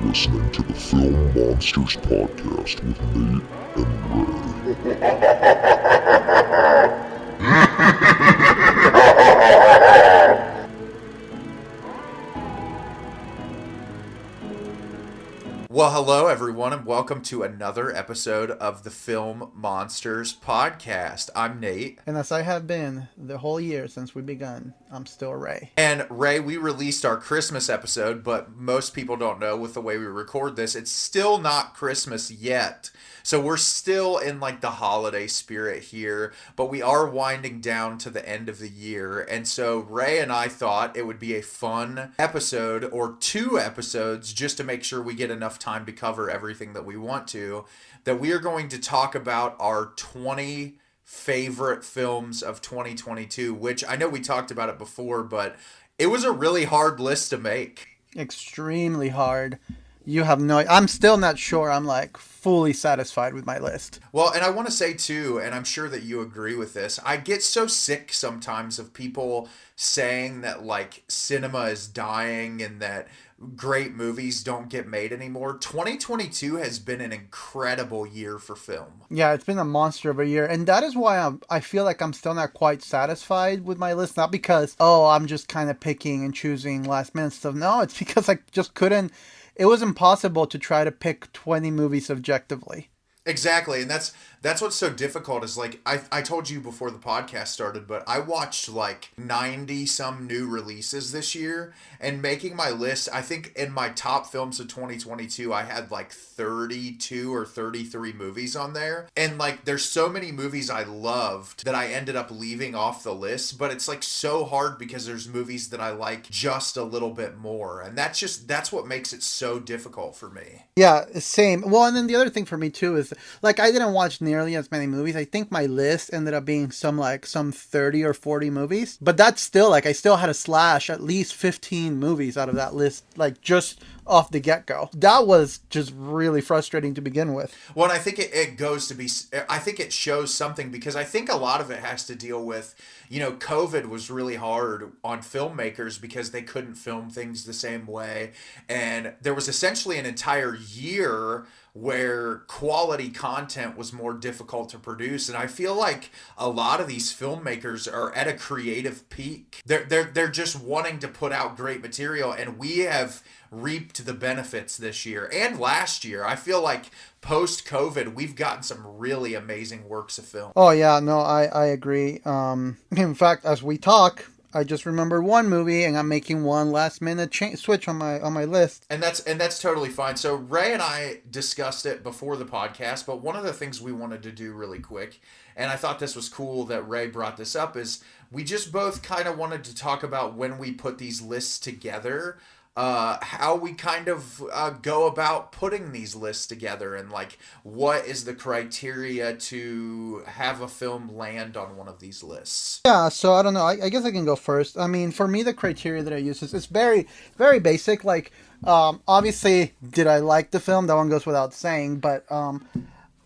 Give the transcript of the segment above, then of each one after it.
listening to the Film Monsters Podcast with Nate and Ray. Well, hello everyone, and welcome to another episode of the Film Monsters Podcast. I'm Nate. And as I have been the whole year since we begun, I'm still Ray. And Ray, we released our Christmas episode, but most people don't know with the way we record this, it's still not Christmas yet. So we're still in like the holiday spirit here, but we are winding down to the end of the year. And so Ray and I thought it would be a fun episode or two episodes just to make sure we get enough time to cover everything that we want to, that we are going to talk about our 20 favorite films of 2022, which I know we talked about it before, but it was a really hard list to make. Extremely hard. You have no... I'm still not sure I'm like fully satisfied with my list. Well, and I want to say too, and I'm sure that you agree with this, I get so sick sometimes of people saying that like cinema is dying and that great movies don't get made anymore. 2022 has been an incredible year for film. Yeah, it's been a monster of a year. And that is why I feel like I'm still not quite satisfied with my list. Not because, I'm just kind of picking and choosing last minute stuff. No, it's because I just couldn't... It was impossible to try to pick 20 movies objectively. Exactly, and that's what's so difficult is like I told you before the podcast started, but I watched like 90 some new releases this year, and making my list, I think in my top films of 2022 I had like 32 or 33 movies on there, and like there's so many movies I loved that I ended up leaving off the list, but it's like so hard because there's movies that I like just a little bit more, and that's what makes it so difficult for me. Yeah, same. Well, and then the other thing for me too is like I didn't watch nearly as many movies. I think my list ended up being some 30 or 40 movies. But that's still like I still had to slash at least 15 movies out of that list, like just off the get-go. That was just really frustrating to begin with. Well, and I think it goes to be, I think it shows something because I think a lot of it has to deal with, COVID was really hard on filmmakers because they couldn't film things the same way. And there was essentially an entire year where quality content was more difficult to produce, and I feel like a lot of these filmmakers are at a creative peak. They're just wanting to put out great material, and we have reaped the benefits this year and last year. I feel like post-COVID, we've gotten some really amazing works of film. Oh yeah, no, I agree. In fact, as we talk, I just remembered one movie, and I'm making one last minute switch on my list. And that's totally fine. So Ray and I discussed it before the podcast, but one of the things we wanted to do really quick, and I thought this was cool that Ray brought this up, is we just both kind of wanted to talk about when we put these lists together, how we kind of go about putting these lists together, and like what is the criteria to have a film land on one of these lists. Yeah, so I don't know. I guess I can go first. I mean, for me, the criteria that I use is very, very basic. Like, obviously, did I like the film? That one goes without saying. But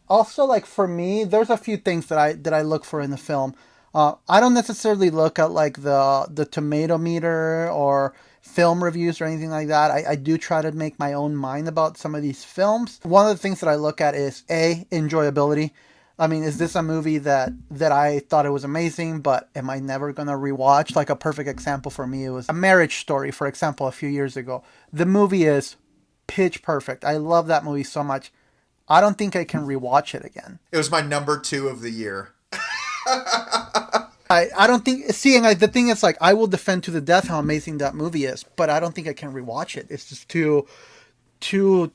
also, like for me, there's a few things that I look for in the film. I don't necessarily look at like the tomato meter or film reviews or anything like that. I do try to make my own mind about some of these films. One of the things that I look at is enjoyability. I mean, is this a movie that I thought it was amazing, but am I never going to rewatch? Like a perfect example for me was A Marriage Story, for example, a few years ago. The movie is pitch perfect. I love that movie so much. I don't think I can rewatch it again. It was my number 2 of the year. I don't think... See, and like, the thing is, like, I will defend to the death how amazing that movie is, but I don't think I can rewatch it. It's just too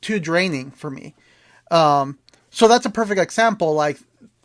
draining for me. So that's a perfect example. Like,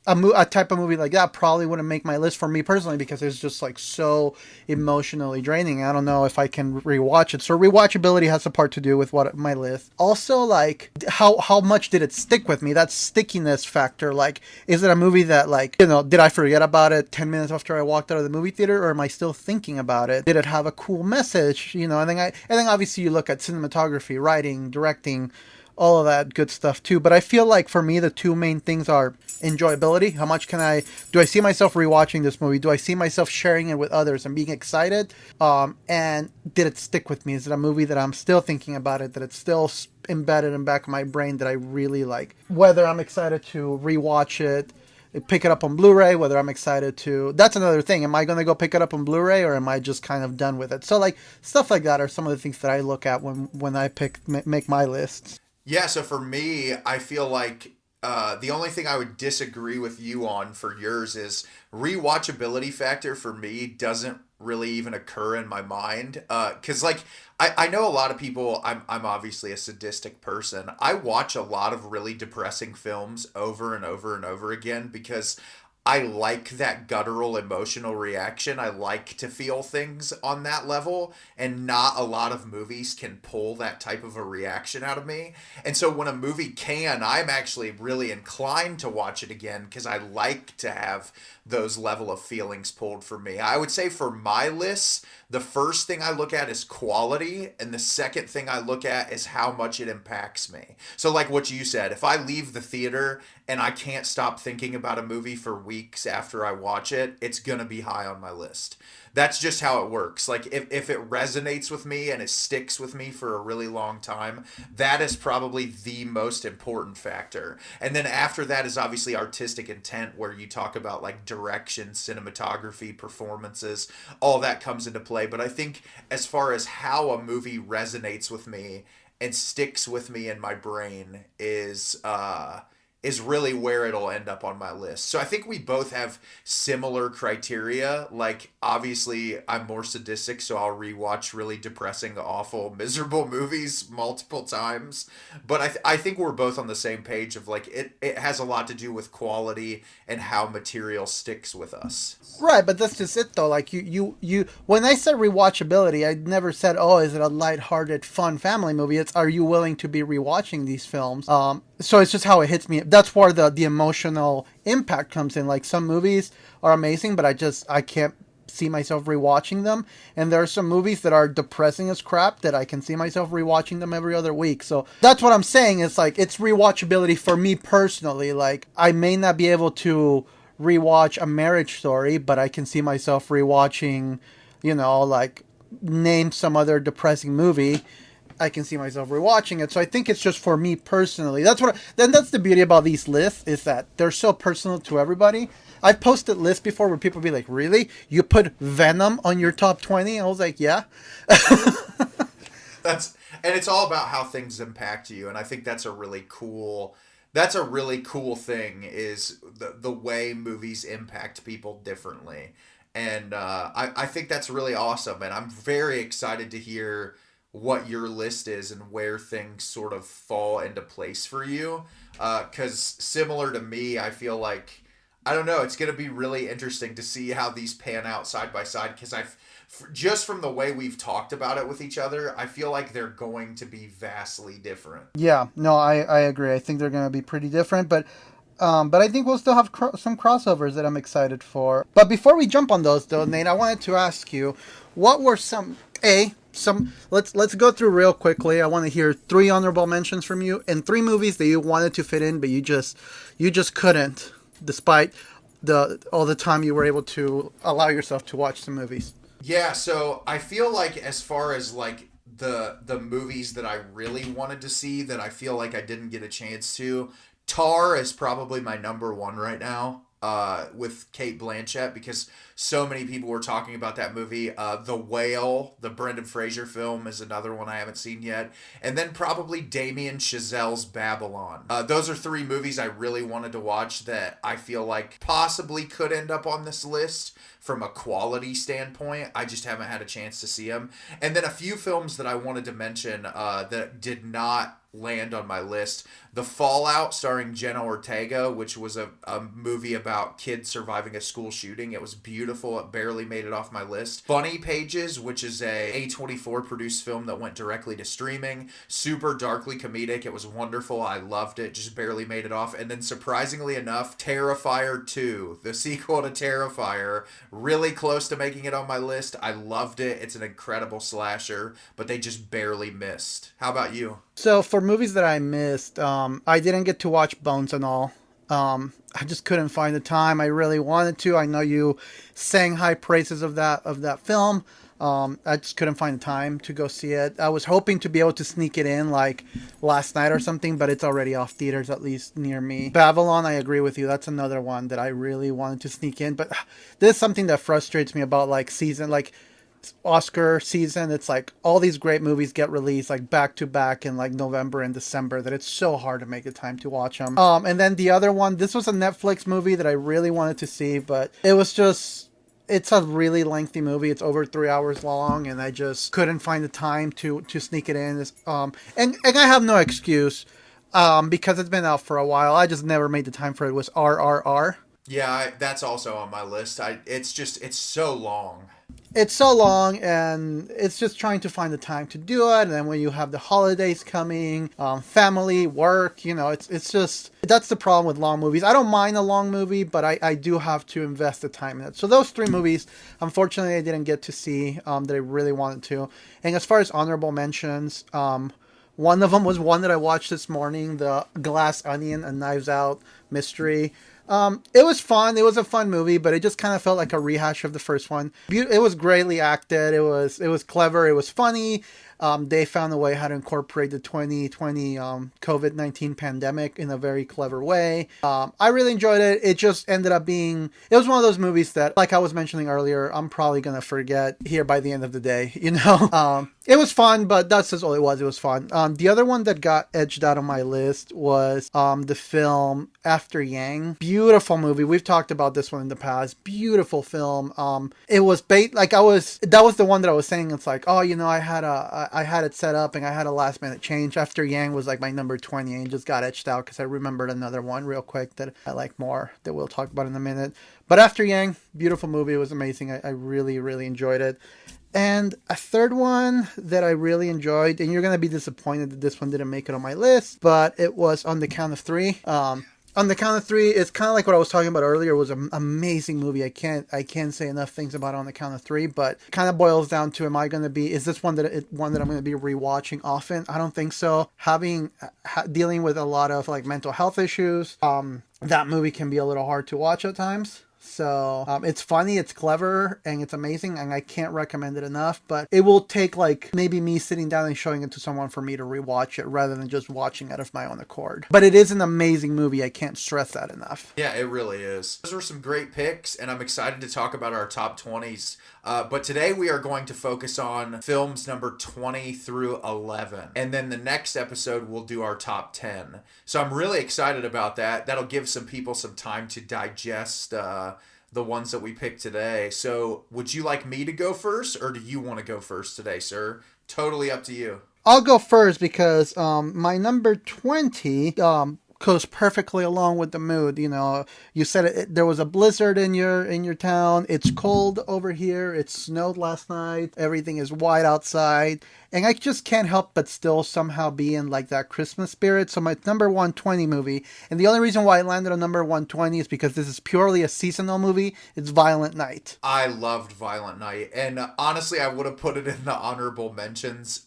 a type of movie like that probably wouldn't make my list for me personally because it's just like so emotionally draining. I don't know if I can rewatch it. So rewatchability has a part to do with what my list. Also, like how much did it stick with me? That stickiness factor. Like, is it a movie that did I forget about it 10 minutes after I walked out of the movie theater, or am I still thinking about it? Did it have a cool message? And then obviously you look at cinematography, writing, directing, all of that good stuff too. But I feel like for me, the two main things are enjoyability. How much do I see myself rewatching this movie? Do I see myself sharing it with others and being excited? And did it stick with me? Is it a movie that I'm still thinking about it, that it's still embedded in the back of my brain, that I really like? Whether I'm excited to rewatch it, pick it up on Blu-ray, whether I'm excited to... That's another thing. Am I going to go pick it up on Blu-ray, or am I just kind of done with it? So, like, stuff like that are some of the things that I look at when I make my lists. Yeah, so for me, I feel like the only thing I would disagree with you on for yours is rewatchability factor for me doesn't really even occur in my mind. Because, like, I know a lot of people, I'm obviously a sadistic person. I watch a lot of really depressing films over and over and over again because I like that guttural emotional reaction. I like to feel things on that level, and not a lot of movies can pull that type of a reaction out of me. And so when a movie can, I'm actually really inclined to watch it again because I like to have those level of feelings pulled from me. I would say for my lists, the first thing I look at is quality, and the second thing I look at is how much it impacts me. So like what you said, if I leave the theater and I can't stop thinking about a movie for weeks after I watch it, it's going to be high on my list. That's just how it works. Like if it resonates with me and it sticks with me for a really long time, that is probably the most important factor. And then after that is obviously artistic intent, where you talk about like direction, cinematography, performances, all that comes into play. But I think as far as how a movie resonates with me and sticks with me in my brain is really where it'll end up on my list. So I think we both have similar criteria. Like, obviously, I'm more sadistic, so I'll rewatch really depressing, awful, miserable movies multiple times. But I think we're both on the same page of, like, it has a lot to do with quality and how material sticks with us. Right, but that's just it though. Like you when I said rewatchability, I never said, "Oh, is it a lighthearted, fun family movie?" It's, are you willing to be rewatching these films? So it's just how it hits me. That's where the emotional impact comes in. Like, some movies are amazing, but I can't see myself rewatching them. And there are some movies that are depressing as crap that I can see myself rewatching them every other week. So that's what I'm saying. It's like, it's rewatchability for me personally. Like, I may not be able to rewatch A Marriage Story, but I can see myself rewatching, like, name some other depressing movie. I can see myself rewatching it. So I think it's just for me personally. That's the beauty about these lists, is that they're so personal to everybody. I've posted lists before where people be like, "Really? You put Venom on your top 20?" I was like, "Yeah." And it's all about how things impact you, and I think that's a really cool thing, is the way movies impact people differently. And I think that's really awesome, and I'm very excited to hear what your list is and where things sort of fall into place for you. Because similar to me, I feel like, I don't know, it's going to be really interesting to see how these pan out side by side, because just from the way we've talked about it with each other, I feel like they're going to be vastly different. Yeah, no, I agree. I think they're going to be pretty different, but I think we'll still have some crossovers that I'm excited for. But before we jump on those, though, Nate, I wanted to ask you, what were let's go through real quickly. I want to hear 3 honorable mentions from you, and 3 movies that you wanted to fit in, but you just couldn't, despite all the time you were able to allow yourself to watch some movies. Yeah, so I feel like, as far as like the movies that I really wanted to see that I feel like I didn't get a chance to, Tar is probably my number 1 right now, with Cate Blanchett, because so many people were talking about that movie. The Whale, the Brendan Fraser film, is another one I haven't seen yet. And then probably Damien Chazelle's Babylon. Those are 3 movies I really wanted to watch that I feel like possibly could end up on this list from a quality standpoint. I just haven't had a chance to see them. And then a few films that I wanted to mention that did not land on my list. The Fallout, starring Jenna Ortega, which was a movie about kids surviving a school shooting. It was beautiful. It barely made it off my list. Funny Pages, which is a A24 produced film that went directly to streaming. Super darkly comedic. It was wonderful. I loved it. Just barely made it off. And then, surprisingly enough, Terrifier 2, the sequel to Terrifier, really close to making it on my list. I loved it. It's an incredible slasher, but they just barely missed. How about you? So for movies that I missed, I didn't get to watch Bones and all. I just couldn't find the time. I really wanted to. I know you sang high praises of that film. I just couldn't find the time to go see it. I was hoping to be able to sneak it in like last night or something, but it's already off theaters, at least near me. Babylon, I agree with you. That's another one that I really wanted to sneak in, but this is something that frustrates me about like season, like Oscar season. It's like all these great movies get released like back to back in like November and December that it's so hard to make the time to watch them. And then the other one, this was a Netflix movie that I really wanted to see, but it was just, it's a really lengthy movie. It's over 3 hours long, and I just couldn't find the time to sneak it in. And I have no excuse, because it's been out for a while. I just never made the time for it. It was RRR. Yeah, that's also on my list. It's so long. It's so long, and it's just trying to find the time to do it. And then when you have the holidays coming, family, work, it's just, that's the problem with long movies. I don't mind a long movie, but I do have to invest the time in it. So those three movies, unfortunately, I didn't get to see, that I really wanted to. And as far as honorable mentions, one of them was one that I watched this morning, the Glass Onion, a Knives Out mystery. It was fun. It was a fun movie, but it just kind of felt like a rehash of the first one. It was greatly acted. It was clever. It was funny. They found a way how to incorporate the 2020 COVID-19 pandemic in a very clever way. I really enjoyed it. It just ended up being, it was one of those movies that, like I was mentioning earlier, I'm probably going to forget here by the end of the day, It was fun, but that's just all it was. It was fun. The other one that got edged out on my list was the film After Yang. Beautiful movie. We've talked about this one in the past. Beautiful film. It was that was the one that I was saying. It's like, oh, I had it set up and I had a last minute change. After Yang was like my number 20 and just got edged out because I remembered another one real quick that I like more that we'll talk about in a minute. But After Yang, beautiful movie. It was amazing. I really, really enjoyed it. And a third one that I really enjoyed, and you're going to be disappointed that this one didn't make it on my list, but it was On the Count of Three. On the Count of Three, it's kind of like what I was talking about earlier. It was an amazing movie. I can't say enough things about it On the Count of Three, but it kind of boils down to, is this one that I'm going to be rewatching often? I don't think so. Dealing with a lot of like mental health issues, that movie can be a little hard to watch at times. So it's funny, it's clever, and it's amazing, and I can't recommend it enough, but it will take like maybe me sitting down and showing it to someone for me to rewatch it rather than just watching it of my own accord. But it is an amazing movie. I can't stress that enough. Yeah, it really is. Those were some great picks, and I'm excited to talk about our top 20s. But today we are going to focus on films number 20 through 11. And then the next episode we'll do our top 10. So I'm really excited about that. That'll give some people some time to digest the ones that we picked today. So would you like me to go first, or do you want to go first today, sir? Totally up to you. I'll go first because my number 20 goes perfectly along with the mood. You said there was a blizzard in your town. It's cold over here. It snowed last night. Everything is white outside. And I just can't help but still somehow be in like that Christmas spirit. So my number 120 movie, and the only reason why I landed on number 120 is because this is purely a seasonal movie. It's Violent Night. I loved Violent Night. And honestly, I would have put it in the honorable mentions.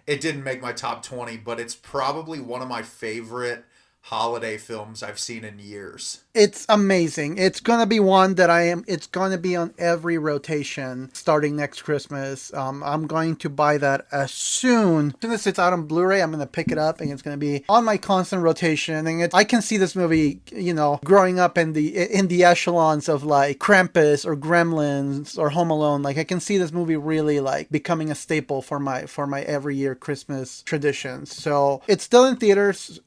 It didn't make my top 20, but it's probably one of my favorite holiday films I've seen in years. It's amazing. It's going to be one that it's going to be on every rotation starting next Christmas. I'm going to buy that as soon as it's out on Blu-ray. I'm going to pick it up and it's going to be on my constant rotation. And I can see this movie, growing up in the echelons of like Krampus or Gremlins or Home Alone. Like I can see this movie really like becoming a staple for my every year Christmas traditions. So it's still in theaters.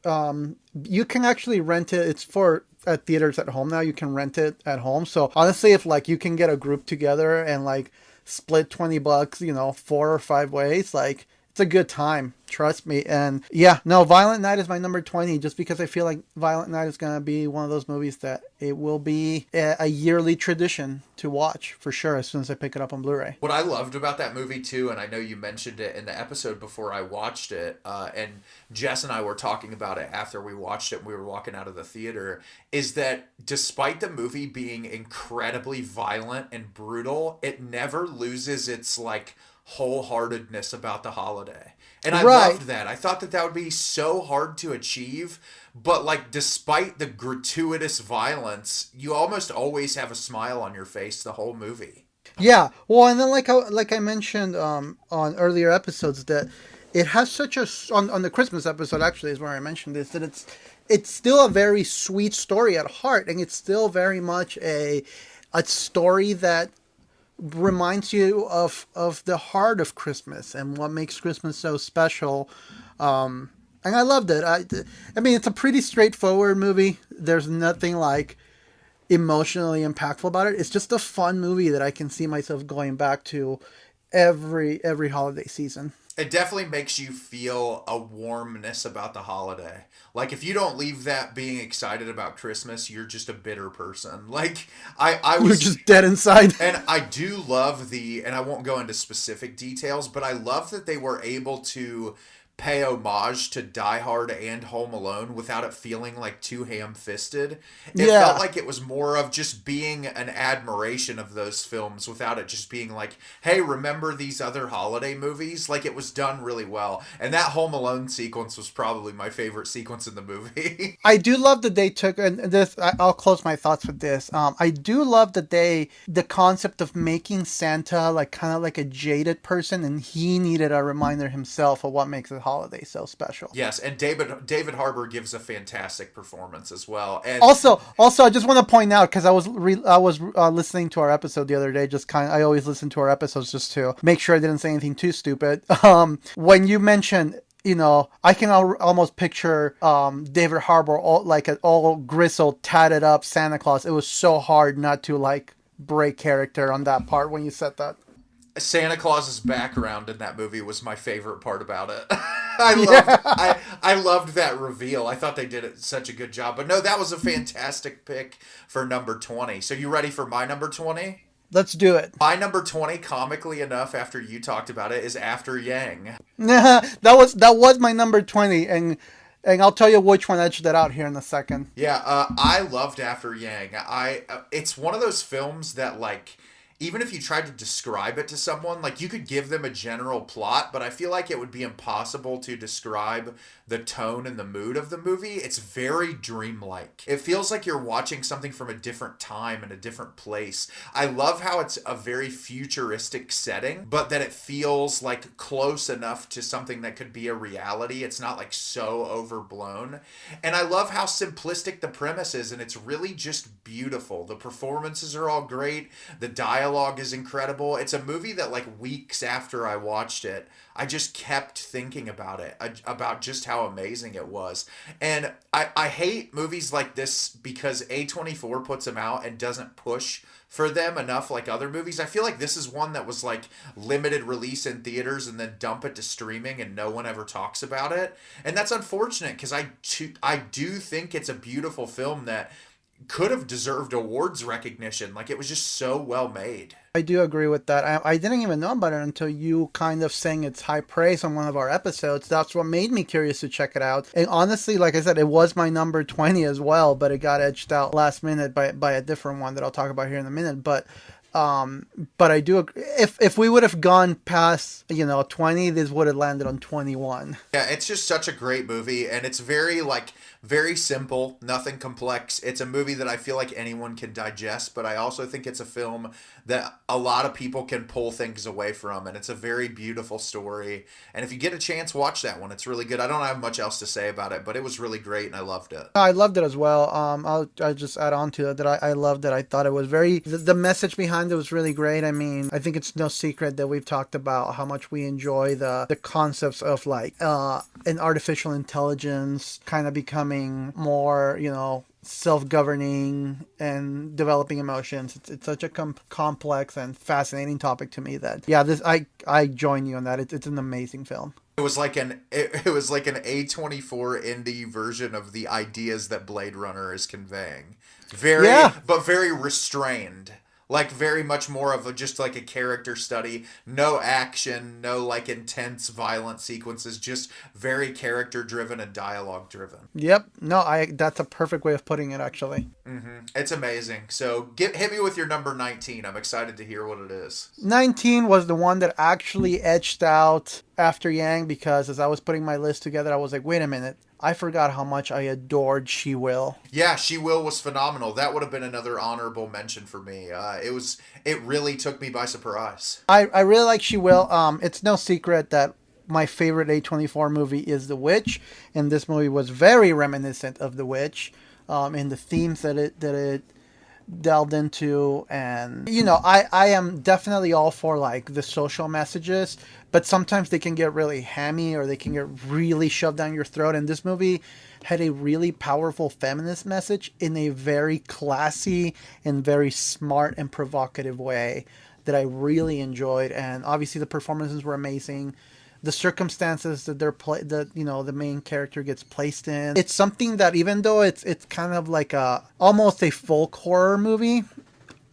You can actually rent it. It's for at theaters at home now. You can rent it at home. So honestly, if like you can get a group together and like split $20, 4 or 5 ways, like it's a good time Trust me. And yeah, no, Violent Night is my number 20 just because I feel like Violent Night is going to be one of those movies that it will be a yearly tradition to watch for sure as soon as I pick it up on Blu-ray. What I loved about that movie too, and I know you mentioned it in the episode before I watched it, and Jess and I were talking about it after we watched it and we were walking out of the theater, is that despite the movie being incredibly violent and brutal, it never loses its like wholeheartedness about the holiday. And I loved that. I thought that that would be so hard to achieve, but like despite the gratuitous violence, you almost always have a smile on your face the whole movie. Yeah, well, and then like I mentioned on earlier episodes that it has such a on the Christmas episode actually is where I mentioned this that it's still a very sweet story at heart, and it's still very much a story that reminds you of the heart of Christmas and what makes Christmas so special. And I loved it. I mean, it's a pretty straightforward movie. There's nothing like emotionally impactful about it. It's just a fun movie that I can see myself going back to every holiday season. It definitely makes you feel a warmness about the holiday. Like if you don't leave that being excited about Christmas, you're just a bitter person. Like I was You're just dead inside. And I do love and I won't go into specific details, but I love that they were able to pay homage to Die Hard and Home Alone without it feeling like too ham-fisted. It felt like it was more of just being an admiration of those films without it just being like, hey, remember these other holiday movies? Like it was done really well. And that Home Alone sequence was probably my favorite sequence in the movie. I do love that they took, and this, I'll close my thoughts with this. I do love that the concept of making Santa like kind of like a jaded person, and he needed a reminder himself of what makes the holiday so special. Yes, and David Harbour gives a fantastic performance as well. And also, I just want to point out because I was listening to our episode the other day. I always listen to our episodes just to make sure I didn't say anything too stupid. When you mentioned, I can almost picture David Harbour all grizzled, tatted up Santa Claus. It was so hard not to like break character on that part when you said that. Santa Claus's background in that movie was my favorite part about it. I loved that reveal. I thought they did such a good job. But no, that was a fantastic pick for number 20. So you ready for my number 20? Let's do it. My number 20, comically enough, after you talked about it, is After Yang. that was my number 20, and I'll tell you which one edged that out here in a second. Yeah, I loved After Yang. It's one of those films that like, even if you tried to describe it to someone, like you could give them a general plot, but I feel like it would be impossible to describe the tone and the mood of the movie. It's very dreamlike. It feels like you're watching something from a different time and a different place. I love how it's a very futuristic setting, but that it feels like close enough to something that could be a reality. It's not like so overblown. And I love how simplistic the premise is, and it's really just beautiful. The performances are all great. The dialogue is incredible. It's a movie that like weeks after I watched it, I just kept thinking about it, about just how amazing it was. And I hate movies like this because A24 puts them out and doesn't push for them enough like other movies. I feel like this is one that was like limited release in theaters and then dump it to streaming and no one ever talks about it. And that's unfortunate because I do think it's a beautiful film that could have deserved awards recognition. Like it was just so well made. I do agree with that. I didn't even know about it until you kind of sang its high praise on one of our episodes. That's what made me curious to check it out. And honestly, like I said, it was my number 20 as well, but it got edged out last minute by a different one that I'll talk about here in a minute. But I do agree. If we would have gone past 20, this would have landed on 21. Yeah, it's just such a great movie, and it's very simple, nothing complex. It's a movie that I feel like anyone can digest, but I also think it's a film that a lot of people can pull things away from, and it's a very beautiful story. And if you get a chance, watch that one. It's really good. I don't have much else to say about it, but it was really great, and I loved it. I loved it as well. I'll just add on to it that I loved it. I thought it was the message behind it was really great. I mean, I think it's no secret that we've talked about how much we enjoy the concepts of like an artificial intelligence kind of becoming more, self-governing and developing emotions. It's such a complex and fascinating topic to me that, yeah, I join you on that. It's an amazing film. It was like an A24 indie version of the ideas that Blade Runner is conveying. Very Yeah. but very restrained. Like very much more of a just like a character study. No action, no like intense violent sequences, just very character driven and dialogue driven. Yep. No, I that's a perfect way of putting it actually. It's amazing. So hit me with your number 19. I'm excited to hear what it is. 19 was the one that actually edged out After Yang because as I was putting my list together, I was like, wait a minute. I forgot how much I adored She Will. Yeah, She Will was phenomenal. That would have been another honorable mention for me. It really took me by surprise. I really like She Will. It's no secret that my favorite A24 movie is The Witch, and this movie was very reminiscent of The Witch, in the themes that it delved into. And I am definitely all for like the social messages, but sometimes they can get really hammy or they can get really shoved down your throat, and this movie had a really powerful feminist message in a very classy and very smart and provocative way that I really enjoyed. And obviously the performances were amazing. The circumstances that the main character gets placed in. It's something that even though it's kind of like a almost a folk horror movie,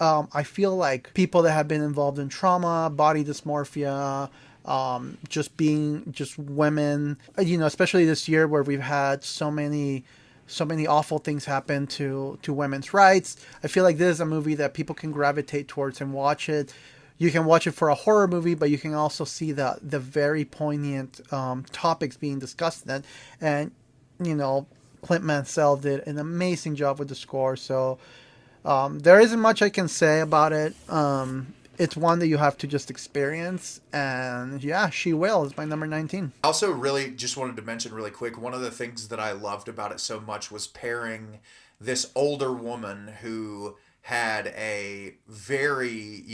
I feel like people that have been involved in trauma, body dysmorphia, just women, especially this year where we've had so many awful things happen to women's rights. I feel like this is a movie that people can gravitate towards and watch it. You can watch it for a horror movie, but you can also see the very poignant topics being discussed in it. And, Clint Mansell did an amazing job with the score. So there isn't much I can say about it. It's one that you have to just experience. And yeah, She Will is my number 19. I also really just wanted to mention really quick, one of the things that I loved about it so much was pairing this older woman who had a very,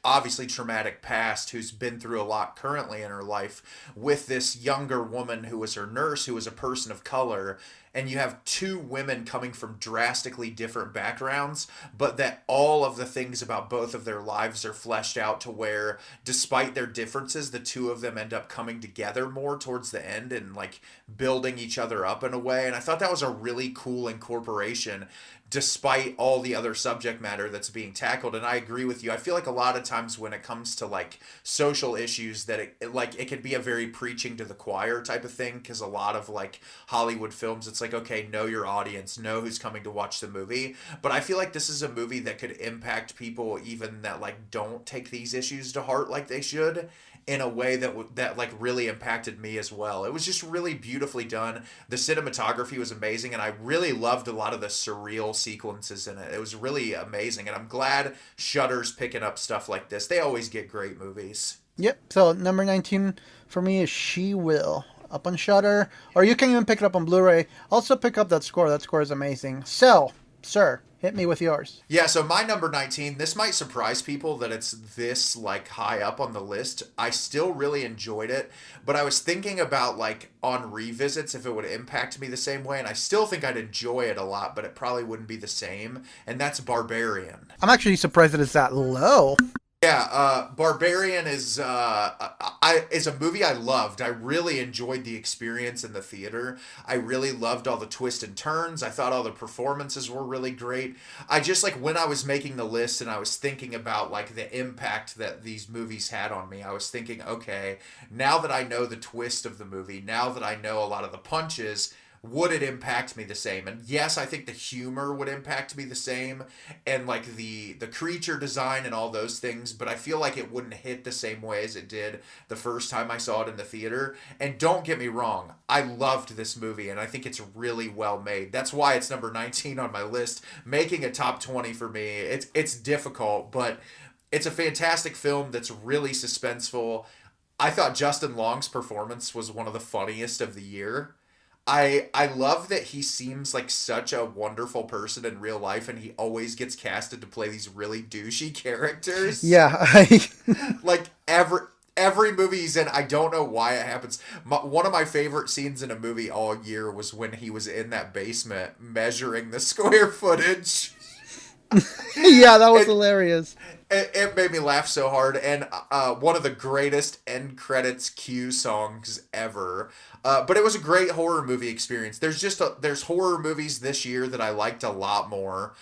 obviously traumatic past, who's been through a lot currently in her life, with this younger woman who was her nurse, who was a person of color. And you have two women coming from drastically different backgrounds, but that all of the things about both of their lives are fleshed out to where, despite their differences, the two of them end up coming together more towards the end and like building each other up in a way. And I thought that was a really cool incorporation despite all the other subject matter that's being tackled. And I agree with you. I feel like a lot of times when it comes to like social issues that it can be a very preaching to the choir type of thing, because a lot of like Hollywood films, it's like, okay, know your audience, know who's coming to watch the movie. But I feel like this is a movie that could impact people even that like don't take these issues to heart like they should, in a way that like really impacted me as well. It was just really beautifully done. The cinematography was amazing, and I really loved a lot of the surreal sequences in it. It was really amazing, and I'm glad Shudder's picking up stuff like this. They always get great movies. Yep. So number 19 for me is She Will, up on Shudder, or you can even pick it up on Blu-ray. Also pick up that score. That score is amazing. So, sir, hit me with yours. Yeah, so my number 19, this might surprise people that it's this like high up on the list. I still really enjoyed it, but I was thinking about like on revisits if it would impact me the same way, and I still think I'd enjoy it a lot, but it probably wouldn't be the same, and that's Barbarian. I'm actually surprised that it's that low. Yeah, Barbarian is a movie I loved. I really enjoyed the experience in the theater. I really loved all the twists and turns. I thought all the performances were really great. I just like when I was making the list and I was thinking about like the impact that these movies had on me, I was thinking, okay, now that I know the twist of the movie, now that I know a lot of the punches, would it impact me the same? And yes, I think the humor would impact me the same, and like the creature design and all those things, but I feel like it wouldn't hit the same way as it did the first time I saw it in the theater. And don't get me wrong, I loved this movie and I think it's really well made. That's why it's number 19 on my list. Making a top 20 for me, it's difficult, but it's a fantastic film that's really suspenseful. I thought Justin Long's performance was one of the funniest of the year. I love that he seems like such a wonderful person in real life, and he always gets casted to play these really douchey characters. Yeah. Like every movie he's in, I don't know why it happens. One of my favorite scenes in a movie all year was when he was in that basement measuring the square footage. Yeah, that was hilarious. It made me laugh so hard, and one of the greatest end credits cue songs ever. But it was a great horror movie experience. There's horror movies this year that I liked a lot more.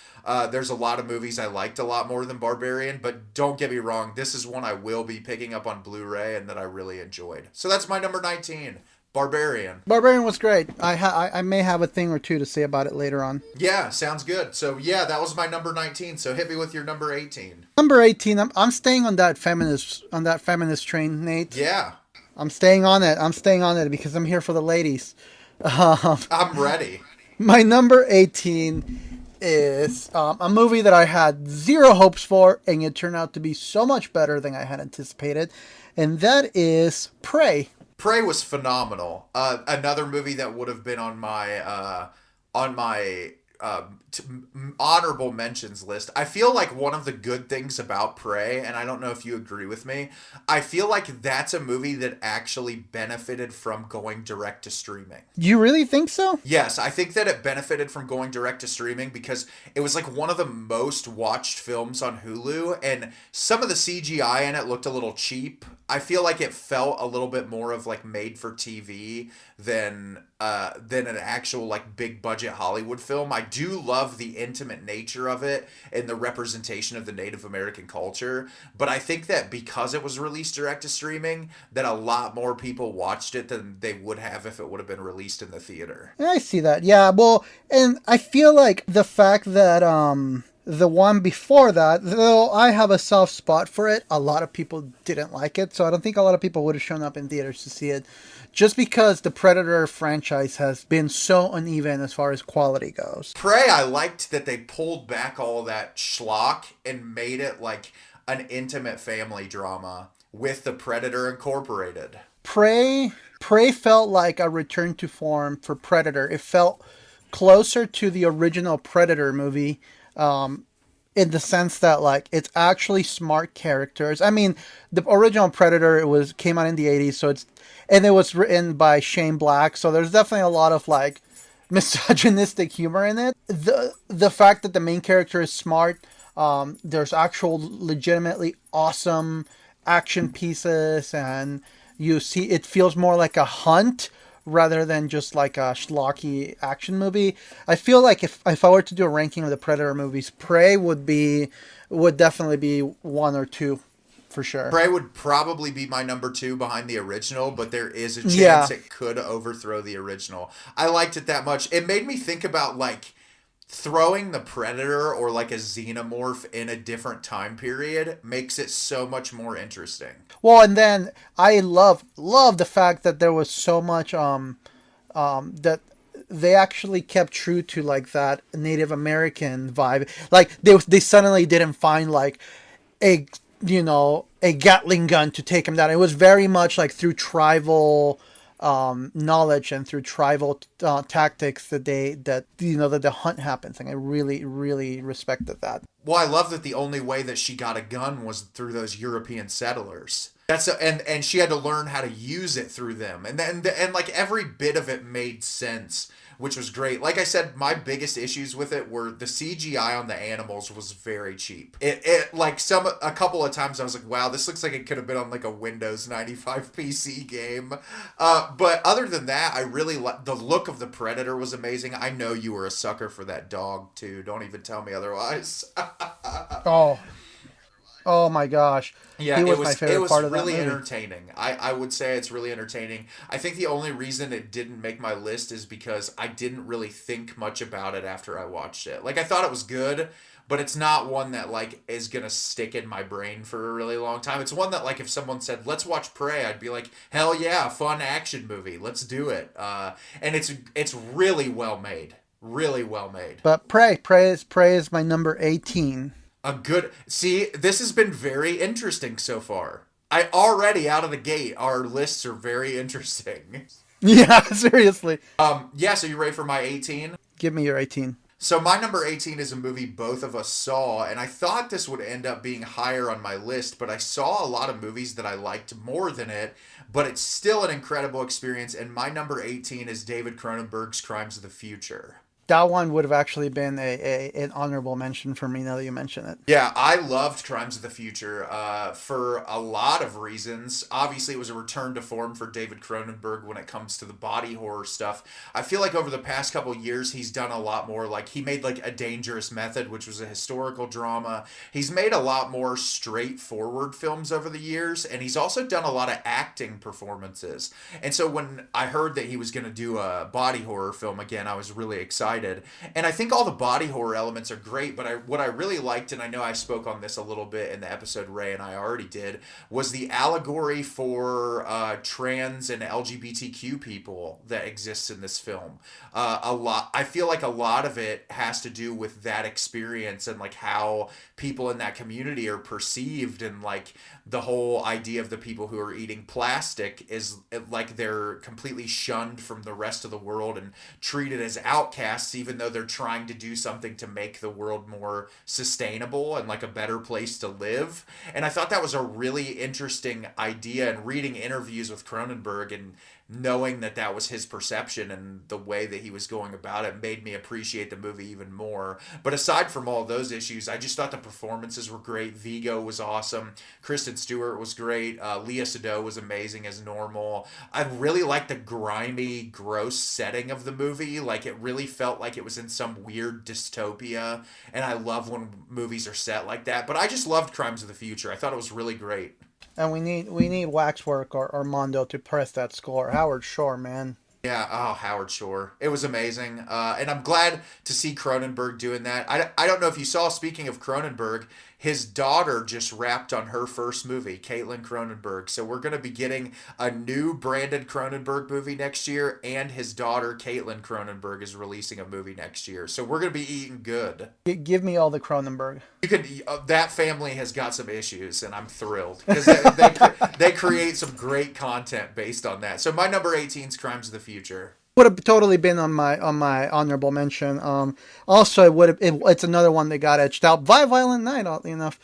There's a lot of movies I liked a lot more than Barbarian, but don't get me wrong, this is one I will be picking up on Blu-ray and that I really enjoyed. So that's my number 19, Barbarian. Barbarian was great. I may have a thing or two to say about it later on. Yeah, sounds good. So yeah, that was my number 19. So hit me with your number 18. Number 18. I'm staying on that feminist train, Nate. Yeah, I'm staying on it. I'm staying on it because I'm here for the ladies. I'm ready. My number 18 is a movie that I had zero hopes for, and it turned out to be so much better than I had anticipated, and that is Prey. Prey was phenomenal. Another movie that would have been on my honorable mentions list. I feel like one of the good things about Prey, and I don't know if you agree with me, I feel like that's a movie that actually benefited from going direct to streaming. You really think so? Yes, I think that it benefited from going direct to streaming because it was like one of the most watched films on Hulu, and some of the CGI in it looked a little cheap. I feel like it felt a little bit more of like made for TV than an actual like big budget Hollywood film. I do love the intimate nature of it and the representation of the Native American culture, but I think that because it was released direct to streaming, that a lot more people watched it than they would have if it would have been released in the theater. I see that. Yeah, well, and I feel like the fact that the one before that, though I have a soft spot for it, a lot of people didn't like it, so I don't think a lot of people would have shown up in theaters to see it, just because the Predator franchise has been so uneven as far as quality goes. Prey, I liked that they pulled back all that schlock and made it like an intimate family drama with the Predator incorporated. Prey felt like a return to form for Predator. It felt closer to the original Predator movie, in the sense that like it's actually smart characters. I mean, the original Predator came out in the 80s, and it was written by Shane Black, so there's definitely a lot of like misogynistic humor in it. The fact that the main character is smart, there's actual legitimately awesome action pieces, and you see it feels more like a hunt rather than just like a schlocky action movie. I feel like if I were to do a ranking of the Predator movies, Prey would definitely be one or two for sure. Prey would probably be my number 2 behind the original, but there is a chance it could overthrow the original. I liked it that much. It made me think about like throwing the Predator or like a xenomorph in a different time period makes it so much more interesting. Well, and then I love the fact that there was so much that they actually kept true to like that Native American vibe. Like they suddenly didn't find like a Gatling gun to take him down. It was very much like through tribal knowledge and through tribal tactics that the hunt happens, and I really, really respected that. Well, I love that the only way that she got a gun was through those European settlers. And she had to learn how to use it through them, and like every bit of it made sense, which was great. Like I said, my biggest issues with it were the CGI on the animals was very cheap. It like a couple of times I was like, wow, this looks like it could have been on like a Windows 95 PC game. But other than that, I really the look of the Predator was amazing. I know you were a sucker for that dog too. Don't even tell me otherwise. Oh my gosh. Yeah, it was really entertaining. I would say it's really entertaining. I think the only reason it didn't make my list is because I didn't really think much about it after I watched it. Like I thought it was good, but it's not one that like is gonna stick in my brain for a really long time. It's one that like if someone said, let's watch Prey, I'd be like, hell yeah, fun action movie, let's do it. And it's really well made. Really well made. But Prey is my number 18. See, this has been very interesting so far. I already out of the gate, our lists are very interesting. Yeah, seriously. Yeah, so you ready for my 18? Give me your 18. So my number 18 is a movie both of us saw, and I thought this would end up being higher on my list, but I saw a lot of movies that I liked more than it, but it's still an incredible experience, and my number 18 is David Cronenberg's Crimes of the Future. that one would have actually been an honorable mention for me now that you mention it. Yeah, I loved Crimes of the Future for a lot of reasons. Obviously, it was a return to form for David Cronenberg when it comes to the body horror stuff. I feel like over the past couple years, he's done a lot more. Like, he made, like, A Dangerous Method, which was a historical drama. He's made a lot more straightforward films over the years, and he's also done a lot of acting performances. And so when I heard that he was going to do a body horror film again, I was really excited. And I think all the body horror elements are great, but what I really liked, and I know I spoke on this a little bit in the episode Ray and I already did, was the allegory for trans and LGBTQ people that exists in this film. I feel like a lot of it has to do with that experience and like how people in that community are perceived, and like the whole idea of the people who are eating plastic is like they're completely shunned from the rest of the world and treated as outcasts, even though they're trying to do something to make the world more sustainable and like a better place to live. And I thought that was a really interesting idea, and reading interviews with Cronenberg and knowing that that was his perception and the way that he was going about it made me appreciate the movie even more. But aside from all those issues, I just thought the performances were great. Vigo was awesome. Kristen Stewart was great. Lea Seydoux was amazing as normal. I really liked the grimy, gross setting of the movie. Like, it really felt like it was in some weird dystopia, and I love when movies are set like that. But I just loved Crimes of the Future. I thought it was really great. And we need Waxwork or Mondo to press that score. Howard Shore, man. Yeah, oh, Howard Shore. It was amazing. And I'm glad to see Cronenberg doing that. I don't know if you saw, speaking of Cronenberg, his daughter just wrapped on her first movie, Caitlin Cronenberg. So we're going to be getting a new Brandon Cronenberg movie next year, and his daughter, Caitlin Cronenberg, is releasing a movie next year. So we're going to be eating good. Give me all the Cronenberg. You could. That family has got some issues, and I'm thrilled because they create some great content based on that. So my number 18 is Crimes of the Future. Would have totally been on my honorable mention. Also, it's another one that got edged out by Violent Night, oddly enough.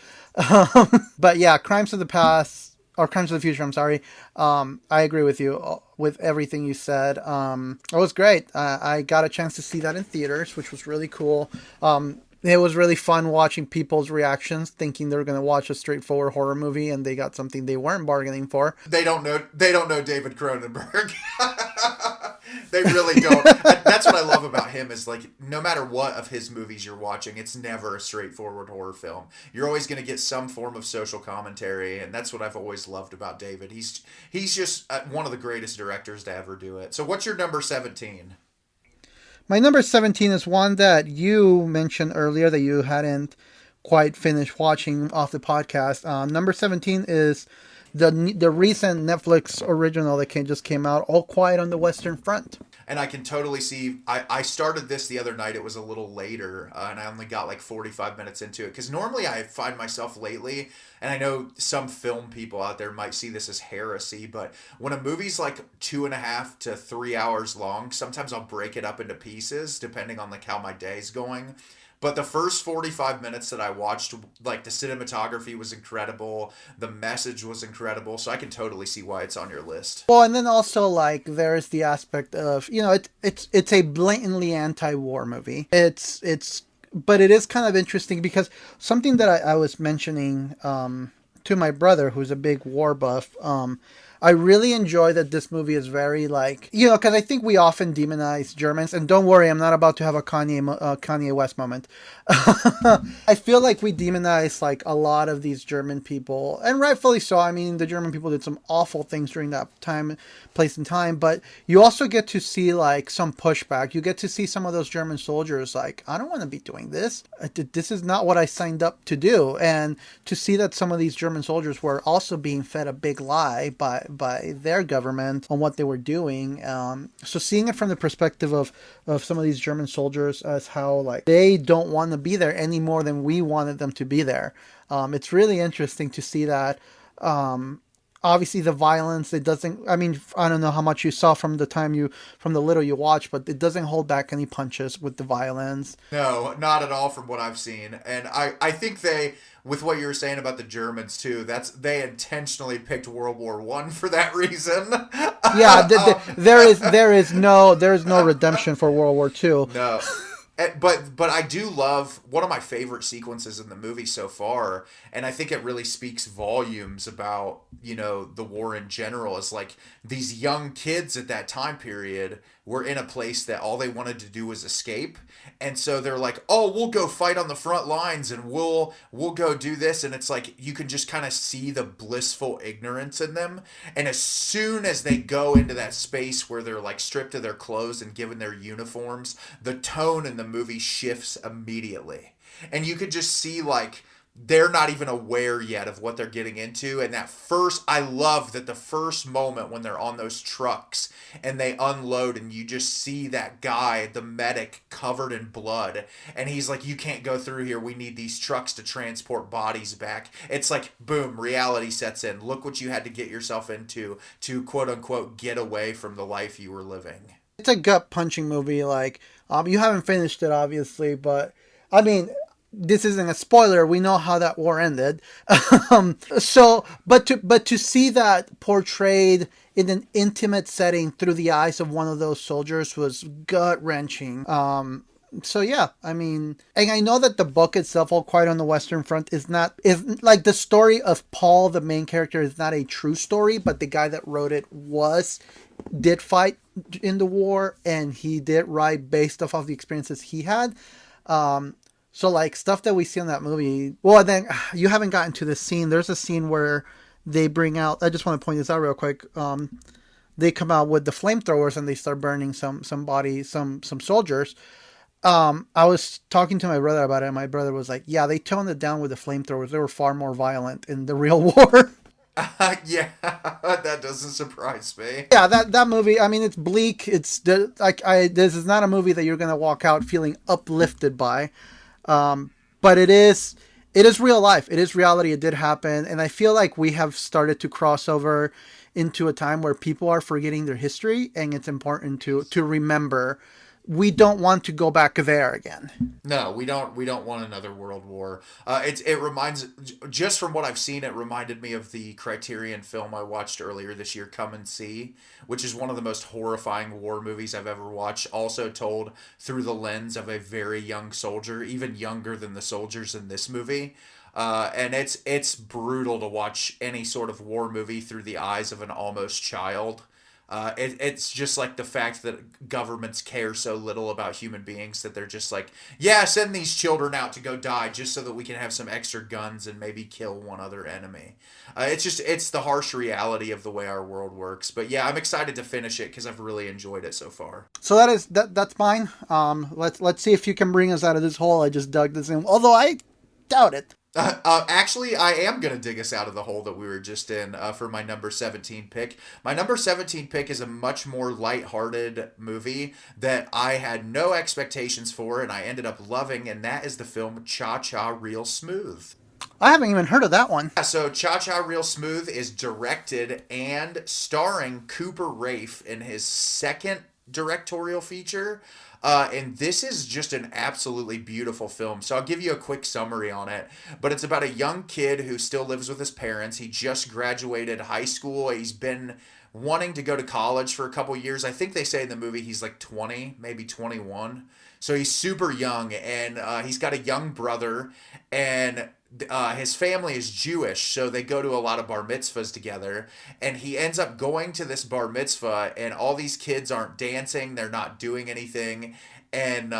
But yeah, Crimes of the Past, or Crimes of the Future, I'm sorry. I agree with you with everything you said. It was great. I got a chance to see that in theaters, which was really cool. It was really fun watching people's reactions, thinking they were going to watch a straightforward horror movie, and they got something they weren't bargaining for. They don't know David Cronenberg. They really don't. That's what I love about him, is like, no matter what of his movies you're watching, it's never a straightforward horror film. You're always going to get some form of social commentary, and that's what I've always loved about David. He's just one of the greatest directors to ever do it. So what's your number 17? My number 17 is one that you mentioned earlier that you hadn't quite finished watching off the podcast. Number 17 is the recent Netflix original that just came out, All Quiet on the Western Front. And I can totally see, I started this the other night. It was a little later, and I only got like 45 minutes into it. Because normally I find myself lately, and I know some film people out there might see this as heresy, but when a movie's like 2.5 to 3 hours long, sometimes I'll break it up into pieces, depending on like how my day's going. But the first 45 minutes that I watched, like, the cinematography was incredible. The message was incredible. So I can totally see why it's on your list. Well, and then also, like, there's the aspect of, it's a blatantly anti-war movie. But it is kind of interesting because something that I was mentioning to my brother, who's a big war buff, I really enjoy that this movie is very, like, because I think we often demonize Germans, and don't worry, I'm not about to have a Kanye West moment. I feel like we demonize, like, a lot of these German people, and rightfully so. I mean, the German people did some awful things during that place and time, but you also get to see, like, some pushback. You get to see some of those German soldiers, like, I don't want to be doing this. This is not what I signed up to do. And to see that some of these German soldiers were also being fed a big lie by their government on what they were doing. So seeing it from the perspective of some of these German soldiers as how, like, they don't want to be there any more than we wanted them to be there. It's really interesting to see that. Obviously the violence, it doesn't, I mean, I don't know how much you saw from the little you watched, but it doesn't hold back any punches with the violence. No, not at all from what I've seen. And I think with what you were saying about the Germans too, they intentionally picked World War I for that reason. Yeah, there is no redemption for World War II. No. But I do love one of my favorite sequences in the movie so far, and I think it really speaks volumes about, you know, the war in general, is like these young kids at that time period were in a place that all they wanted to do was escape. And so they're like, "Oh, we'll go fight on the front lines and we'll go do this." And it's like you can just kind of see the blissful ignorance in them. And as soon as they go into that space where they're like stripped of their clothes and given their uniforms, the tone in the movie shifts immediately. And you could just see like they're not even aware yet of what they're getting into. And that first, I love that the first moment when they're on those trucks and they unload and you just see that guy, the medic, covered in blood. And he's like, "You can't go through here. We need these trucks to transport bodies back." It's like, boom, reality sets in. Look what you had to get yourself into to quote unquote get away from the life you were living. It's a gut punching movie. Like, you haven't finished it, obviously, but I mean, this isn't a spoiler. We know how that war ended. But to see that portrayed in an intimate setting through the eyes of one of those soldiers was gut wrenching. So yeah, I mean, and I know that the book itself, All Quiet on the Western Front, is like the story of Paul, the main character, is not a true story, but the guy that wrote it did fight in the war, and he did write based off of the experiences he had. So like stuff that we see in that movie. Well, then you haven't gotten to this scene. There's a scene where they bring out. I just want to point this out real quick. They come out with the flamethrowers and they start burning some soldiers. I was talking to my brother about it, and my brother was like, "Yeah, they toned it down with the flamethrowers. They were far more violent in the real war." Yeah, that doesn't surprise me. Yeah, that movie. I mean, it's bleak. This is not a movie that you're gonna walk out feeling uplifted by. But it is real life. It is reality. It did happen. And I feel like we have started to cross over into a time where people are forgetting their history, and it's important to remember. We don't want to go back there again. No, we don't. We don't want another world war. It reminds, just from what I've seen, it reminded me of the Criterion film I watched earlier this year, Come and See, which is one of the most horrifying war movies I've ever watched. Also told through the lens of a very young soldier, even younger than the soldiers in this movie. And it's brutal to watch any sort of war movie through the eyes of an almost child. It's just like the fact that governments care so little about human beings that they're just like, yeah, send these children out to go die just so that we can have some extra guns and maybe kill one other enemy. It's the harsh reality of the way our world works. But yeah, I'm excited to finish it because I've really enjoyed it so far. So that's mine. Let's see if you can bring us out of this hole I just dug this in. Although I doubt it. Actually, I am going to dig us out of the hole that we were just in for my number 17 pick. My number 17 pick is a much more lighthearted movie that I had no expectations for and I ended up loving, and that is the film Cha Cha Real Smooth. I haven't even heard of that one. Yeah, so Cha Cha Real Smooth is directed and starring Cooper Raiff in his second directorial feature. And this is just an absolutely beautiful film. So I'll give you a quick summary on it. But it's about a young kid who still lives with his parents. He just graduated high school. He's been wanting to go to college for a couple years. I think they say in the movie he's like 20, maybe 21. So he's super young, and he's got a young brother, and his family is Jewish, so they go to a lot of bar mitzvahs together, and he ends up going to this bar mitzvah, and all these kids aren't dancing, they're not doing anything, and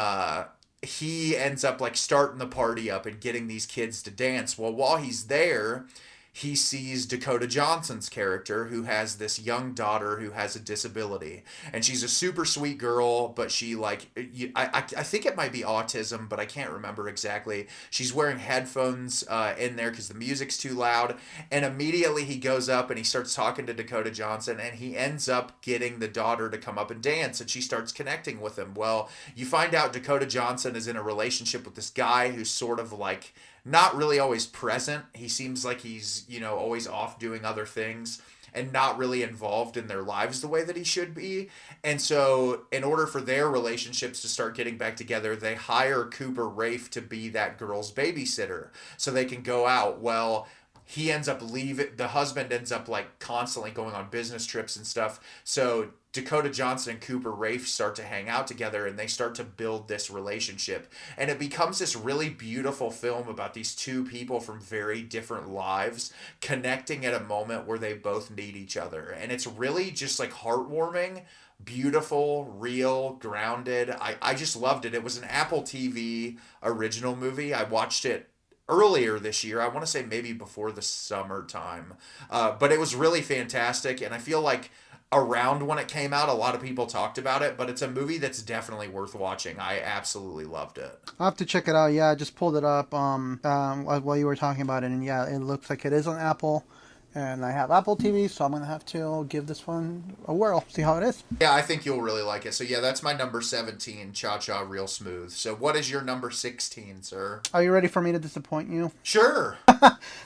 he ends up like starting the party up and getting these kids to dance. Well, while he's there, he sees Dakota Johnson's character, who has this young daughter who has a disability, and she's a super sweet girl, but she I think it might be autism, but I can't remember exactly. She's wearing headphones in there because the music's too loud, and immediately he goes up and he starts talking to Dakota Johnson, and he ends up getting the daughter to come up and dance, and she starts connecting with him. Well, you find out Dakota Johnson is in a relationship with this guy who's sort of like not really always present. He seems like he's, always off doing other things and not really involved in their lives the way that he should be. And so in order for their relationships to start getting back together, they hire Cooper Raiff to be that girl's babysitter so they can go out. Well, he ends up leaving. The husband ends up like constantly going on business trips and stuff. So Dakota Johnson and Cooper Raiff start to hang out together, and they start to build this relationship. And it becomes this really beautiful film about these two people from very different lives connecting at a moment where they both need each other. And it's really just like heartwarming, beautiful, real, grounded. I just loved it. It was an Apple TV original movie. I watched it earlier this year. I want to say maybe before the summertime. But it was really fantastic. And I feel like around when it came out, a lot of people talked about it, but it's a movie that's definitely worth watching. I absolutely loved it. I'll have to check it out. Yeah, I just pulled it up while you were talking about it, and yeah, it looks like it is on Apple. And I have Apple TV, so I'm going to have to give this one a whirl, see how it is. Yeah, I think you'll really like it. So yeah, that's my number 17, Cha Cha Real Smooth. So what is your number 16, sir? Are you ready for me to disappoint you? Sure.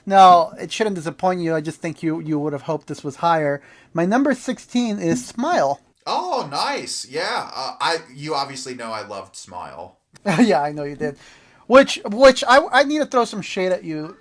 No, it shouldn't disappoint you. I just think you would have hoped this was higher. My number 16 is Smile. Oh, nice. Yeah. You obviously know I loved Smile. Yeah, I know you did. Which I need to throw some shade at you.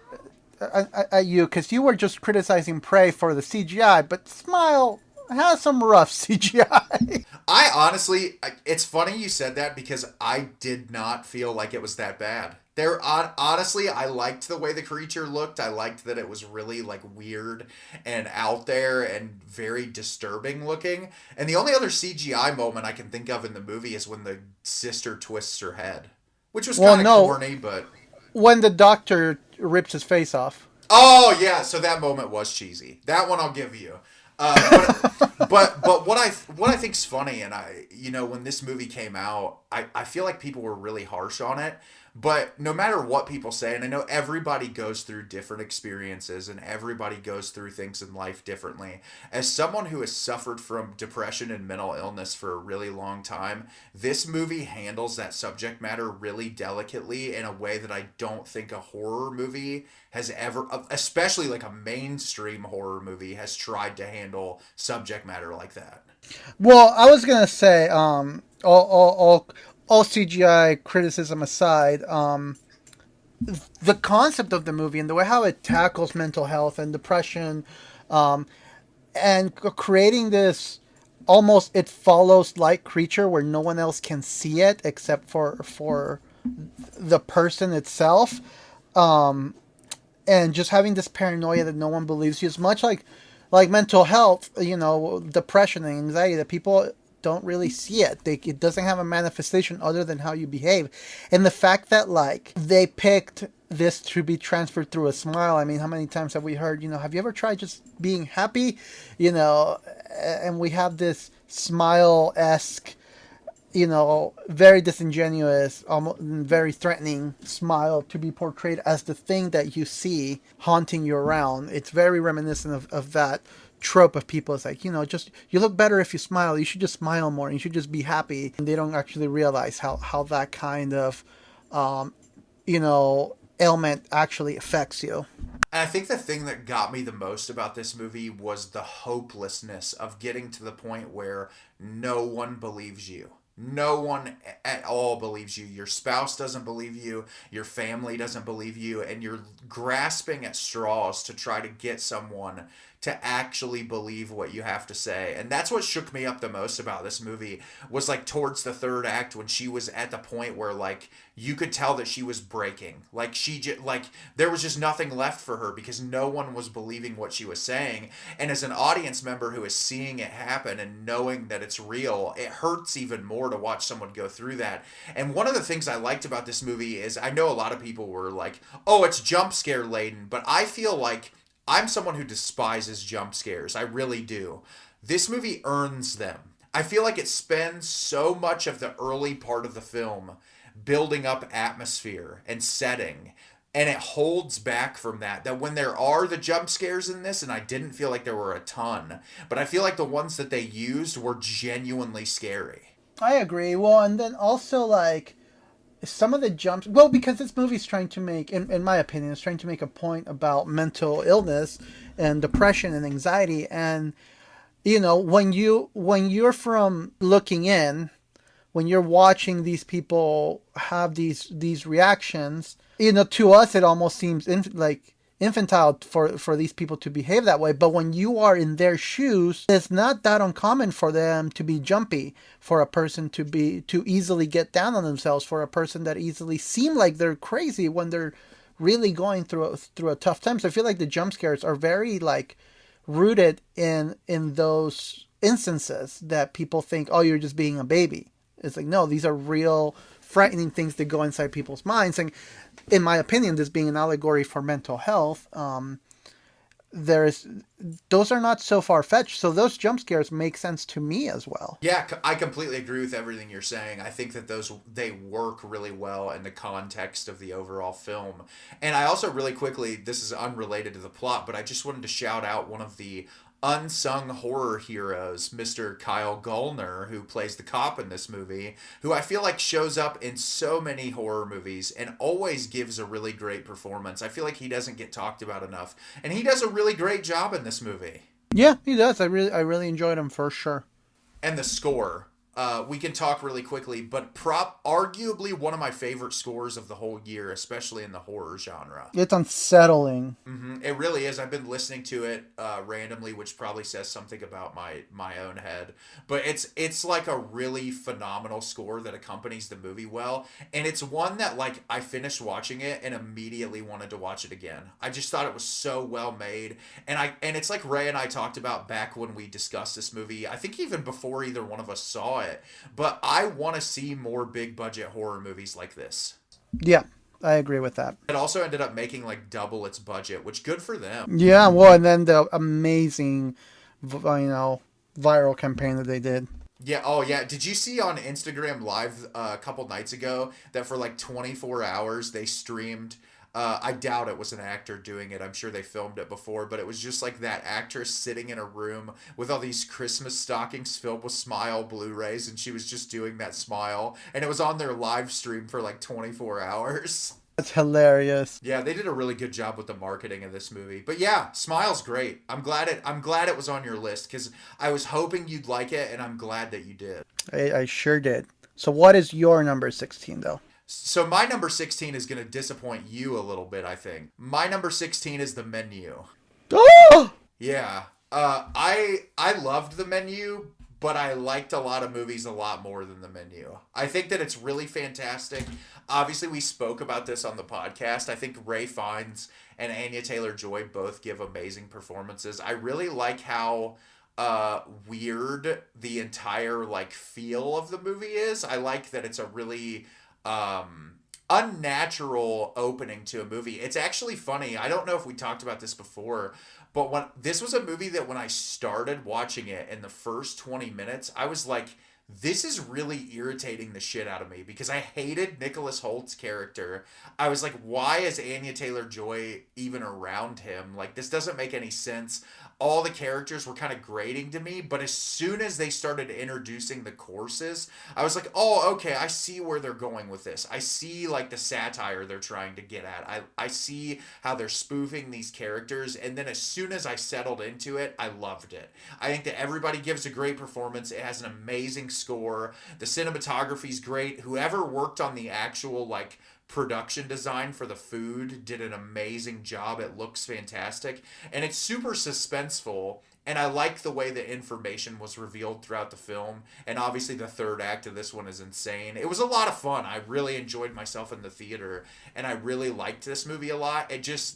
At you, because you were just criticizing Prey for the CGI, but Smile has some rough CGI. I honestly, it's funny you said that because I did not feel like it was that bad. Honestly, I liked the way the creature looked. I liked that it was really like weird and out there and very disturbing looking. And the only other CGI moment I can think of in the movie is when the sister twists her head, which was kind of corny, but when the doctor rips his face off. Oh yeah, so that moment was cheesy. That one I'll give you. But what I think's funny, and when this movie came out, I feel like people were really harsh on it. But no matter what people say, and I know everybody goes through different experiences and everybody goes through things in life differently. As someone who has suffered from depression and mental illness for a really long time, this movie handles that subject matter really delicately in a way that I don't think a horror movie has ever, especially like a mainstream horror movie, has tried to handle subject matter like that. Well, I was gonna say, all CGI criticism aside, the concept of the movie and the way how it tackles mental health and depression, and creating this almost it follows like creature where no one else can see it except for the person itself, and just having this paranoia that no one believes you is much like mental health, depression and anxiety, that people don't really see it. It doesn't have a manifestation other than how you behave. And the fact that they picked this to be transferred through a smile. I mean, how many times have we heard, have you ever tried just being happy? And we have this smile-esque, very disingenuous, almost very threatening smile to be portrayed as the thing that you see haunting you around. It's very reminiscent of that trope of people. It's like, just you look better if you smile. You should just smile more. You should just be happy. And they don't actually realize how that kind of ailment actually affects you. And I think the thing that got me the most about this movie was the hopelessness of getting to the point where no one believes you. No one at all believes you. Your spouse doesn't believe you. Your family doesn't believe you. And you're grasping at straws to try to get someone to actually believe what you have to say. And that's what shook me up the most about this movie, was towards the third act, when she was at the point where you could tell that she was breaking. There was just nothing left for her because no one was believing what she was saying. And as an audience member who is seeing it happen and knowing that it's real, it hurts even more to watch someone go through that. And one of the things I liked about this movie is, I know a lot of people were like, oh, it's jump scare laden, but I feel like I'm someone who despises jump scares. I really do. This movie earns them. I feel like it spends so much of the early part of the film building up atmosphere and setting, and it holds back from that when there are the jump scares in this, and I didn't feel like there were a ton, but I feel like the ones that they used were genuinely scary. I agree. Well, and then also some of the jumps, because this movie's trying to make, in my opinion, it's trying to make a point about mental illness and depression and anxiety. And, when you're from looking in, when you're watching these people have these reactions, to us, it almost seems infantile for these people to behave that way. But when you are in their shoes, it's not that uncommon for them to be jumpy, for a person to easily get down on themselves, for a person that easily seem like they're crazy when they're really going through a tough time. So I feel like the jump scares are very like rooted in those instances that people think, oh, you're just being a baby. It's like, no, these are real frightening things that go inside people's minds. And in my opinion, this being an allegory for mental health, those are not so far-fetched. So those jump scares make sense to me as well. Yeah, I completely agree with everything you're saying. I think that they work really well in the context of the overall film. And I also really quickly, this is unrelated to the plot, but I just wanted to shout out one of the unsung horror heroes, Mr. Kyle Gallner, who plays the cop in this movie, who I feel like shows up in so many horror movies and always gives a really great performance. I feel like he doesn't get talked about enough, and he does a really great job in this movie. Yeah, he does. I really enjoyed him for sure. And the score. We can talk really quickly, but arguably one of my favorite scores of the whole year, especially in the horror genre. It's unsettling. It really is. I've been listening to it randomly, which probably says something about my own head. But it's like a really phenomenal score that accompanies the movie well, and it's one that like I finished watching it and immediately wanted to watch it again. I just thought it was so well made, and it's like Ray and I talked about back when we discussed this movie. I think even before either one of us saw it. But I want to see more big budget horror movies like this. Yeah, I agree with that. It also ended up making like double its budget, which good for them. Yeah, well, and then the amazing, viral campaign that they did. Yeah. Oh, yeah. Did you see on Instagram Live a couple nights ago that for like 24 hours they streamed? I doubt it was an actor doing it. I'm sure they filmed it before, but it was just like that actress sitting in a room with all these Christmas stockings filled with Smile Blu-rays, and she was just doing that Smile, and it was on their live stream for like 24 hours. That's hilarious. Yeah, they did a really good job with the marketing of this movie. But yeah, Smile's great. I'm glad it was on your list because I was hoping you'd like it, and I'm glad that you did. I sure did. So what is your number 16 though? So my number 16 is going to disappoint you a little bit, I think. My number 16 is The Menu. Oh! Yeah. I loved The Menu, but I liked a lot of movies a lot more than The Menu. I think that it's really fantastic. Obviously, we spoke about this on the podcast. I think Ray Fiennes and Anya Taylor-Joy both give amazing performances. I really like how weird the entire like feel of the movie is. I like that it's a really unnatural opening to a movie. It's actually funny. I don't know if we talked about this before, but this was a movie that when I started watching it in the first 20 minutes, I was like, this is really irritating the shit out of me because I hated Nicholas Holt's character. I was like, why is Anya Taylor-Joy even around him? Like, this doesn't make any sense. All the characters were kind of grating to me, but as soon as they started introducing the courses, I was like, oh, okay, I see where they're going with this. I see, like, the satire they're trying to get at. I see how they're spoofing these characters, and then as soon as I settled into it, I loved it. I think that everybody gives a great performance. It has an amazing score. The cinematography's great. Whoever worked on the actual, like, production design for the food did an amazing job. It looks fantastic, and it's super suspenseful, and I like the way the information was revealed throughout the film. And obviously the third act of this one is insane. It was a lot of fun. I really enjoyed myself in the theater, and I really liked this movie a lot.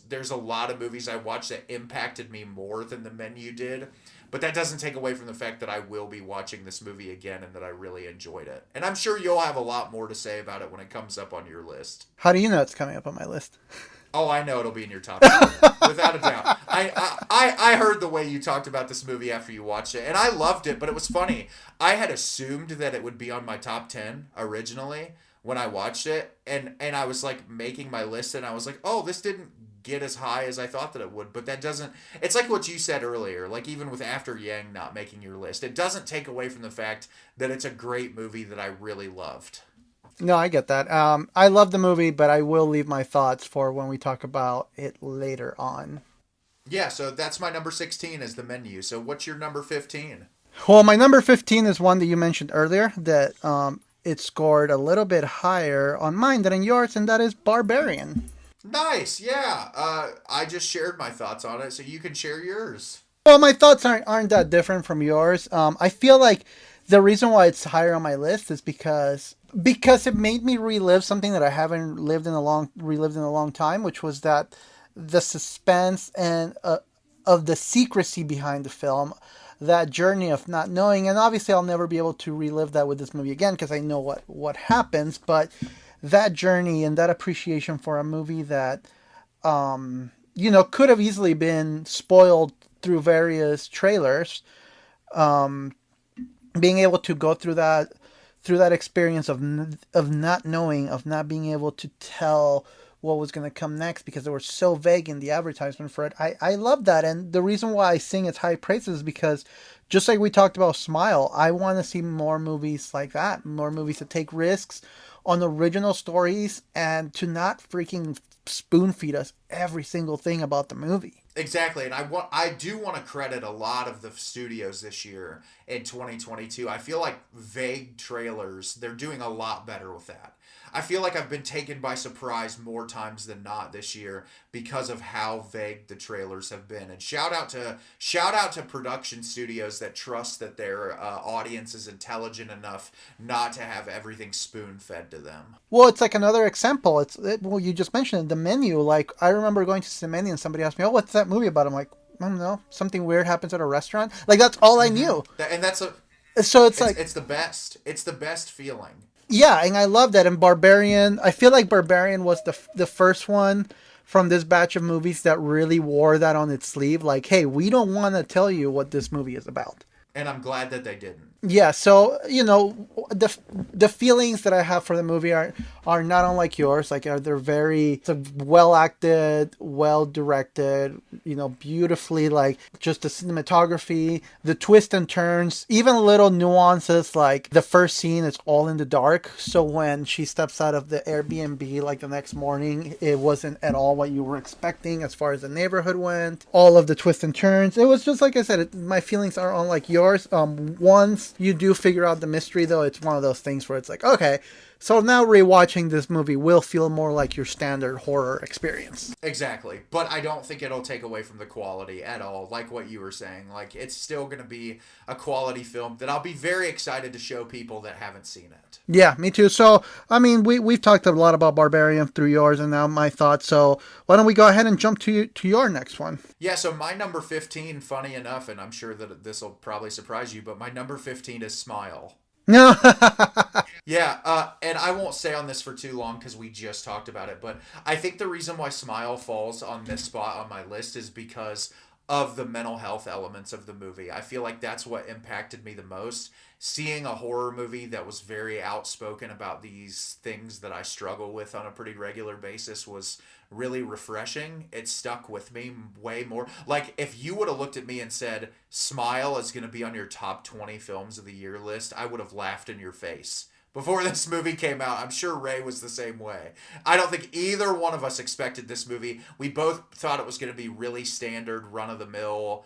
There's a lot of movies I watched that impacted me more than The Menu did. But that doesn't take away from the fact that I will be watching this movie again and that I really enjoyed it. And I'm sure you'll have a lot more to say about it when it comes up on your list. How do you know it's coming up on my list? Oh, I know it'll be in your top 10, without a doubt. I heard the way you talked about this movie after you watched it, and I loved it, but it was funny. I had assumed that it would be on my top 10 originally when I watched it, and I was like making my list, and I was like, oh, this didn't get as high as I thought that it would, but that doesn't, it's like what you said earlier, like even with After Yang not making your list, it doesn't take away from the fact that it's a great movie that I really loved. No, I get that. I love the movie, but I will leave my thoughts for when we talk about it later on. Yeah, so that's my number 16 is The Menu. So what's your number 15? Well, my number 15 is one that you mentioned earlier that it scored a little bit higher on mine than on yours, and that is Barbarian. Nice, yeah. I just shared my thoughts on it, so you can share yours. Well, my thoughts aren't that different from yours. I feel like the reason why it's higher on my list is because it made me relive something that I haven't relived in a long time, which was that the suspense and of the secrecy behind the film, that journey of not knowing. And obviously, I'll never be able to relive that with this movie again because I know what happens. But that journey and that appreciation for a movie that could have easily been spoiled through various trailers. Being able to go through that experience of not knowing, of not being able to tell what was going to come next because they were so vague in the advertisement for it. I love that, and the reason why I sing its high praises is because just like we talked about Smile, I want to see more movies like that, more movies that take risks on original stories and to not freaking spoon feed us every single thing about the movie. Exactly, and I do want to credit a lot of the studios this year in 2022. I feel like vague trailers, they're doing a lot better with that. I feel like I've been taken by surprise more times than not this year because of how vague the trailers have been. And shout out to production studios that trust that their audience is intelligent enough not to have everything spoon fed to them. Well, it's like another example. Well, you just mentioned it, the menu. Like I remember going to see the menu and somebody asked me, "Oh, what's that movie about?" I'm like, "I don't know. Something weird happens at a restaurant." Like that's all I knew. And that's a So it's the best. It's the best feeling. yeah, and I love that. And Barbarian, I feel like Barbarian was the first one from this batch of movies that really wore that on its sleeve. Like, hey, we don't want to tell you what this movie is about. And I'm glad that they didn't. Yeah, so the feelings that I have for the movie are not unlike yours. Like they're very it's a well acted, well directed, beautifully, like just the cinematography, the twists and turns, even little nuances like the first scene is all in the dark. So when she steps out of the Airbnb like the next morning, it wasn't at all what you were expecting as far as the neighborhood went. All of the twists and turns. It was just like I said, my feelings are unlike yours. Once you do figure out the mystery, though, it's one of those things where it's like, okay, so now rewatching this movie will feel more like your standard horror experience. Exactly. But I don't think it'll take away from the quality at all, like what you were saying. Like, it's still going to be a quality film that I'll be very excited to show people that haven't seen it. Yeah, me too. So, I mean, we've talked a lot about Barbarian through yours and now my thoughts. So, why don't we go ahead and jump to your next one? Yeah, so my number 15, funny enough, and I'm sure that this will probably surprise you, but my number 15 is Smile. No. Yeah, and I won't stay on this for too long because we just talked about it, but I think the reason why Smile falls on this spot on my list is because of the mental health elements of the movie. I feel like that's what impacted me the most. Seeing a horror movie that was very outspoken about these things that I struggle with on a pretty regular basis was really refreshing. It stuck with me way more. Like, if you would have looked at me and said, Smile is going to be on your top 20 films of the year list, I would have laughed in your face. Before this movie came out, I'm sure Ray was the same way. I don't think either one of us expected this movie. We both thought it was going to be really standard, run-of-the-mill,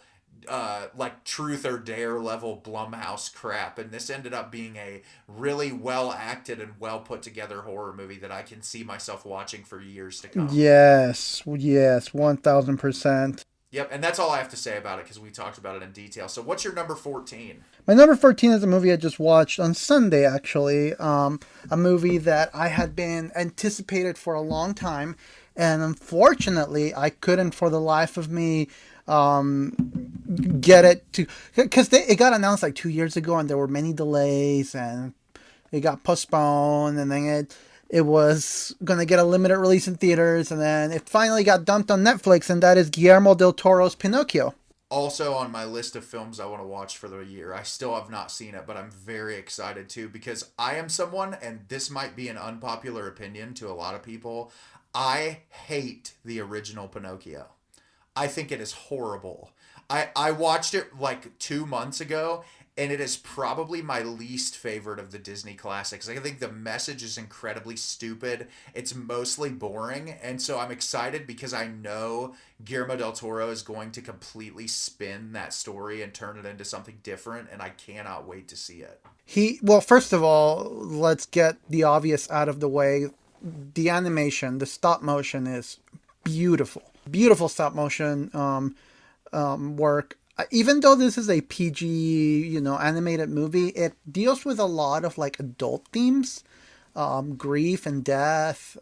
like truth or dare level Blumhouse crap, and this ended up being a really well acted and well put together horror movie that I can see myself watching for years to come. Yes, 1000%. Yep, and that's all I have to say about it because we talked about it in detail. So what's your number 14? My number 14 is a movie I just watched on Sunday, actually. A movie that I had been anticipated for a long time, and unfortunately, I couldn't for the life of me get it to, because it got announced like 2 years ago, and there were many delays, and it got postponed, and then it was going to get a limited release in theaters, and then it finally got dumped on Netflix, and that is Guillermo del Toro's Pinocchio. Also on my list of films I want to watch for the year. I still have not seen it, but I'm very excited too because I am someone, and this might be an unpopular opinion to a lot of people, I hate the original Pinocchio. I think it is horrible. I watched it like 2 months ago, and it is probably my least favorite of the Disney classics. I think the message is incredibly stupid. It's mostly boring, and so I'm excited because I know Guillermo del Toro is going to completely spin that story and turn it into something different, and I cannot wait to see it. Well, first of all, let's get the obvious out of the way. the animation, the stop motion is beautiful. Beautiful stop motion work. Even though this is a PG, animated movie, it deals with a lot of like adult themes, grief and death.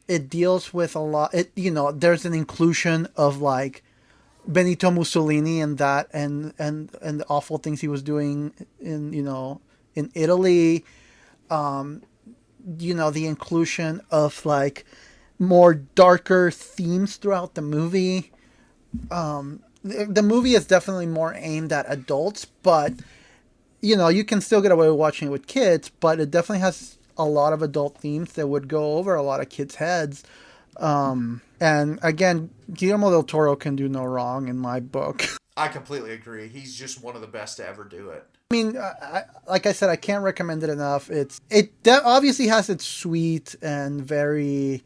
It deals with a lot. There's an inclusion of like Benito Mussolini and that, and the awful things he was doing in Italy. The inclusion of like more darker themes throughout the movie. The movie is definitely more aimed at adults, but you can still get away with watching it with kids, but it definitely has a lot of adult themes that would go over a lot of kids' heads. And again, Guillermo del Toro can do no wrong in my book. I completely agree. He's just one of the best to ever do it. I mean, like I said, I can't recommend it enough. It obviously has its sweet and very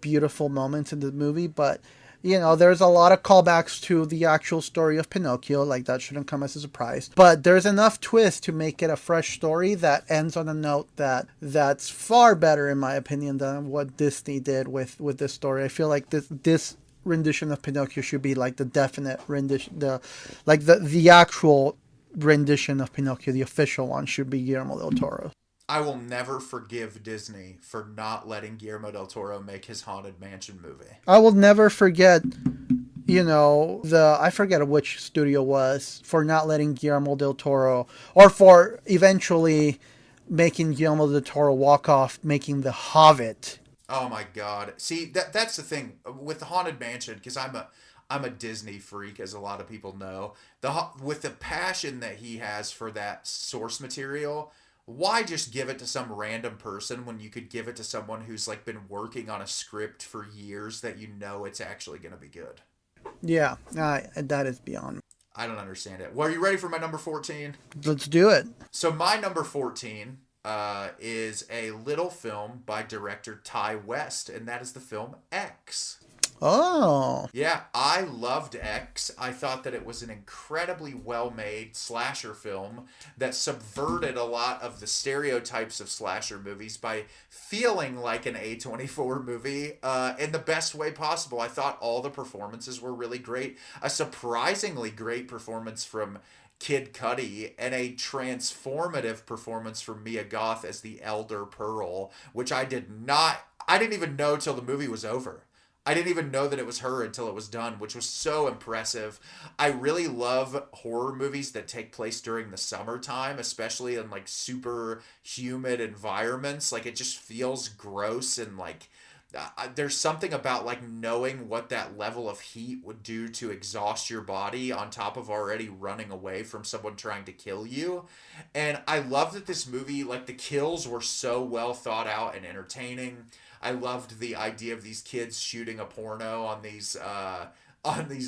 beautiful moments in the movie, but there's a lot of callbacks to the actual story of Pinocchio. Like, that shouldn't come as a surprise. But there's enough twist to make it a fresh story that ends on a note that's far better, in my opinion, than what Disney did with this story. I feel like this rendition of Pinocchio should be like the definite rendition, the actual rendition of Pinocchio, the official one, should be Guillermo del Toro. I will never forgive Disney for not letting Guillermo del Toro make his Haunted Mansion movie. I will never forget, I forget which studio was, for not letting Guillermo del Toro, or for eventually making Guillermo del Toro walk off making The Hobbit. Oh my God. See, that's the thing with the Haunted Mansion, because I'm a Disney freak, as a lot of people know. With the passion that he has for that source material, why just give it to some random person when you could give it to someone who's like been working on a script for years that it's actually going to be good? Yeah, that is beyond me. I don't understand it. Well, are you ready for my number 14? Let's do it. So my number 14 is a little film by director Ty West, and that is the film X. Oh. Yeah, I loved X. I thought that it was an incredibly well-made slasher film that subverted a lot of the stereotypes of slasher movies by feeling like an A24 movie in the best way possible. I thought all the performances were really great. A surprisingly great performance from Kid Cudi, and a transformative performance from Mia Goth as the Elder Pearl, which I didn't even know till the movie was over. I didn't even know that it was her until it was done, which was so impressive. I really love horror movies that take place during the summertime, especially in like super humid environments. Like, it just feels gross, and like there's something about like knowing what that level of heat would do to exhaust your body on top of already running away from someone trying to kill you. And I love that this movie, like, the kills were so well thought out and entertaining. I loved the idea of these kids shooting a porno on these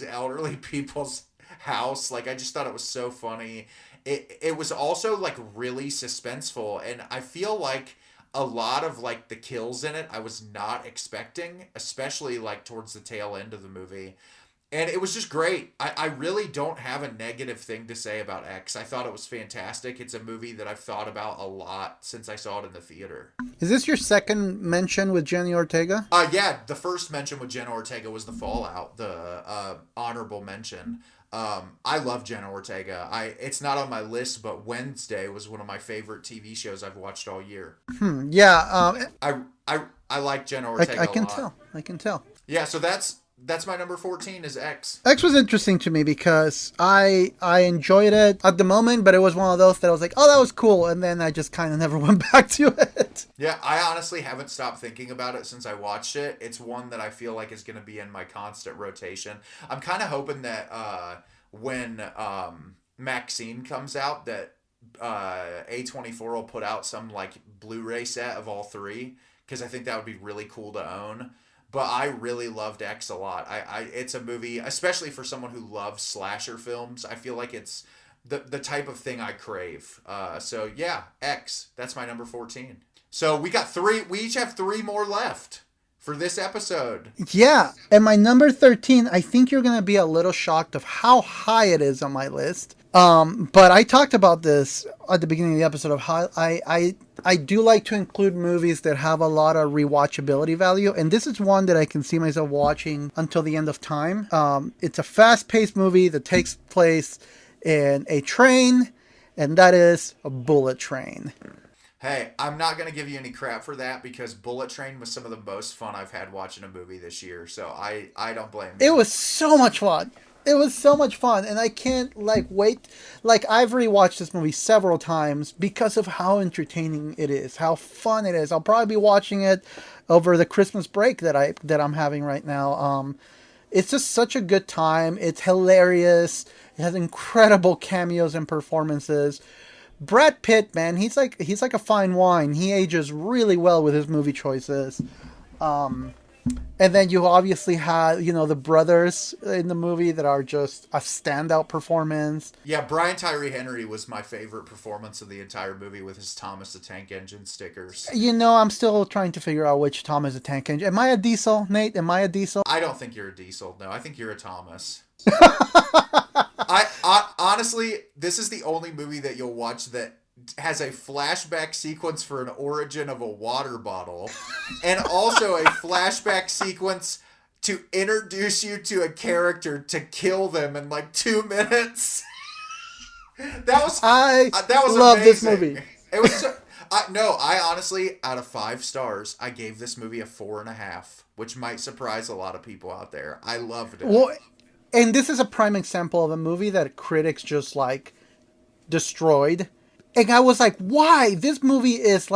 elderly people's house. Like, I just thought it was so funny. It was also like really suspenseful, and I feel like a lot of like the kills in it I was not expecting, especially like towards the tail end of the movie. And it was just great. I really don't have a negative thing to say about X. I thought it was fantastic. It's a movie that I've thought about a lot since I saw it in the theater. Is this your second mention with Jenny Ortega? Yeah, the first mention with Jenna Ortega was The Fallout, the honorable mention. I love Jenna Ortega. It's not on my list, but Wednesday was one of my favorite TV shows I've watched all year. Yeah. I like Jenna Ortega I can a lot. I can tell. Yeah, so that's my number 14 is X. X was interesting to me because I enjoyed it at the moment, but it was one of those that I was like, oh, that was cool. And then I just kind of never went back to it. Yeah, I honestly haven't stopped thinking about it since I watched it. It's one that I feel like is going to be in my constant rotation. I'm kind of hoping that when Maxine comes out, that A24 will put out some like Blu-ray set of all three, because I think that would be really cool to own. But I really loved X a lot. It's a movie, especially for someone who loves slasher films. I feel like it's the type of thing I crave. So yeah, X. That's my number 14. So we got three. We each have three more left for this episode. Yeah, and my number 13, I think you're going to be a little shocked of how high it is on my list. But I talked about this at the beginning of the episode of how I do like to include movies that have a lot of rewatchability value, and this is one that I can see myself watching until the end of time. It's a fast-paced movie that takes place in a train, and that is a Bullet Train. Hey, I'm not going to give you any crap for that because Bullet Train was some of the most fun I've had watching a movie this year, so I don't blame you. It was so much fun. It was so much fun, and I can't wait. I've rewatched this movie several times because of how entertaining it is, how fun it is. I'll probably be watching it over the Christmas break that I'm having right now. It's just such a good time. It's hilarious. It has incredible cameos and performances. Brad Pitt, man, he's like a fine wine. He ages really well with his movie choices. And then you obviously have, the brothers in the movie that are just a standout performance. Yeah, Brian Tyree Henry was my favorite performance of the entire movie with his Thomas the Tank Engine stickers. I'm still trying to figure out which Thomas the Tank Engine. Am I a diesel, Nate? Am I a diesel? I don't think you're a diesel. No, I think you're a Thomas. Honestly, this is the only movie that you'll watch that has a flashback sequence for an origin of a water bottle and also a flashback sequence to introduce you to a character to kill them in 2 minutes. that was love amazing. This movie. It was I honestly, out of 5 stars, I gave this movie a 4.5, which might surprise a lot of people out there. I loved it. Well, and this is a prime example of a movie that critics just destroyed. And I was like, why? This movie is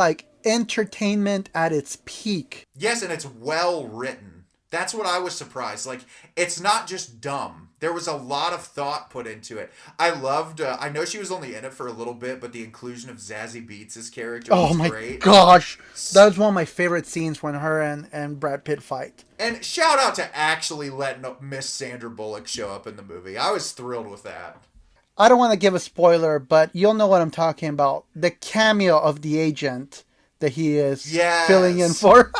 entertainment at its peak. Yes, and it's well written. That's what I was surprised. It's not just dumb. There was a lot of thought put into it. I loved, I know she was only in it for a little bit, but the inclusion of Zazie Beetz' character was great. Oh my gosh. That was one of my favorite scenes when her and Brad Pitt fight. And shout out to actually letting Miss Sandra Bullock show up in the movie. I was thrilled with that. I don't want to give a spoiler, but you'll know what I'm talking about. The cameo of the agent that he is filling in for.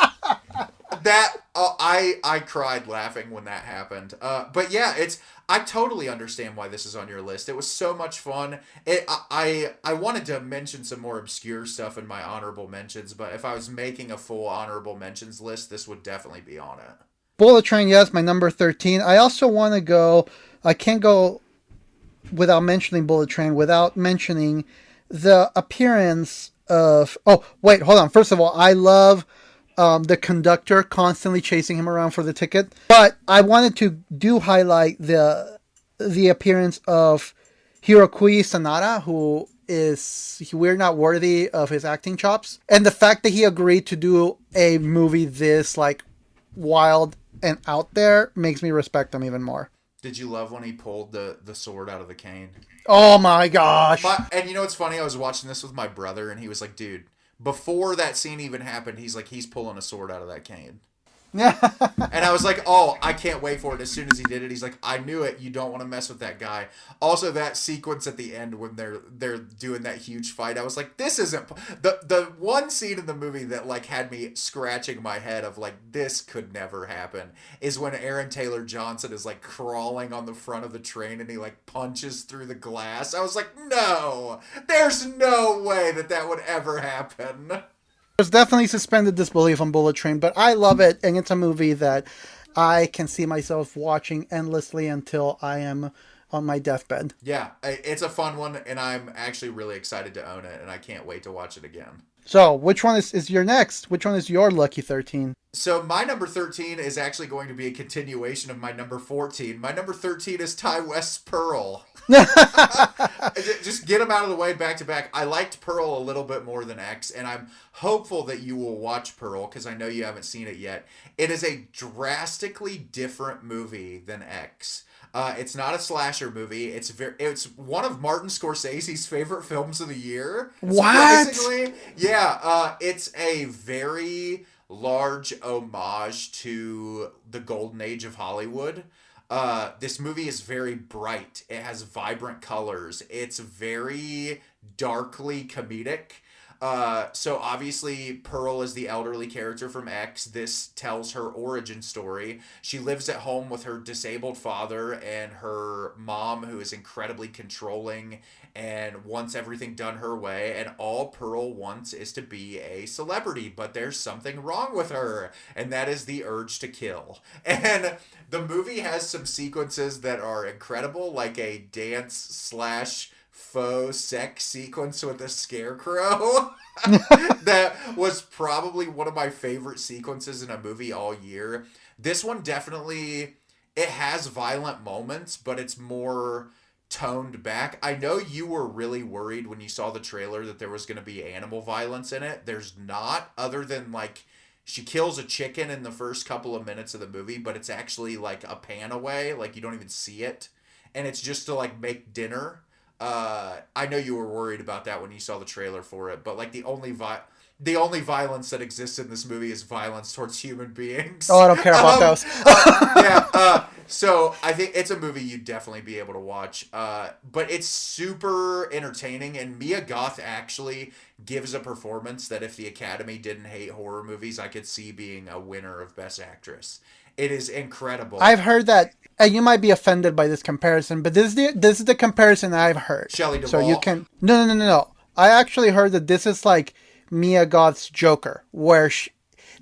I cried laughing when that happened. But yeah, I totally understand why this is on your list. It was so much fun. I wanted to mention some more obscure stuff in my honorable mentions, but if I was making a full honorable mentions list, this would definitely be on it. Bullet Train, yes, my number 13. I also want to go, I can't go without mentioning Bullet Train, without mentioning the appearance of... Oh, wait, hold on. First of all, I love the conductor constantly chasing him around for the ticket. But I wanted to highlight the appearance of Hiroki Sanada, who we're not worthy of his acting chops. And the fact that he agreed to do a movie this, wild and out there makes me respect him even more. Did you love when he pulled the sword out of the cane? Oh my gosh. And you know what's funny? I was watching this with my brother and he was like, dude, before that scene even happened, he's like, he's pulling a sword out of that cane. And I was like, oh, I can't wait for it. As soon as he did it, he's like, I knew it. You don't want to mess with that guy. Also, that sequence at the end when they're doing that huge fight, I was like, this isn't... The one scene in the movie that had me scratching my head of this could never happen is when Aaron Taylor Johnson is crawling on the front of the train and he punches through the glass. I was like, no, there's no way that would ever happen. There's definitely suspended disbelief on Bullet Train, but I love it, and it's a movie that I can see myself watching endlessly until I am on my deathbed. Yeah, it's a fun one, and I'm actually really excited to own it, and I can't wait to watch it again. So, which one is your next? Which one is your lucky 13? So, my number 13 is actually going to be a continuation of my number 14. My number 13 is Ty West's Pearl. Just get them out of the way back to back. I liked Pearl a little bit more than X, and I'm hopeful that you will watch Pearl because I know you haven't seen it yet. It is a drastically different movie than X. It's not a slasher movie. It's one of Martin Scorsese's favorite films of the year. What? Surprisingly. Yeah, it's a very large homage to the golden age of Hollywood. This movie is very bright. It has vibrant colors. It's very darkly comedic. So obviously Pearl is the elderly character from X. This tells her origin story. She lives at home with her disabled father and her mom, who is incredibly controlling and wants everything done her way. And all Pearl wants is to be a celebrity, but there's something wrong with her, and that is the urge to kill. And the movie has some sequences that are incredible, like a dance slash faux sex sequence with a scarecrow. That was probably one of my favorite sequences in a movie all year. This one definitely, it has violent moments, but it's more toned back. I know you were really worried when you saw the trailer that there was going to be animal violence in it. There's not, other than like she kills a chicken in the first couple of minutes of the movie, but it's actually like a pan away, like you don't even see it, and it's just to like make dinner. I know you were worried about that when you saw the trailer for it, but like the only violence that exists in this movie is violence towards human beings. Oh, I don't care about those. Yeah. So I think it's a movie you'd definitely be able to watch. But it's super entertaining, and Mia Goth actually gives a performance that if the Academy didn't hate horror movies, I could see being a winner of Best Actress. It is incredible. I've heard that, and you might be offended by this comparison, but this is the comparison I've heard. Shelley Duvall. So you can no. I actually heard that this is like Mia Goth's Joker, where she,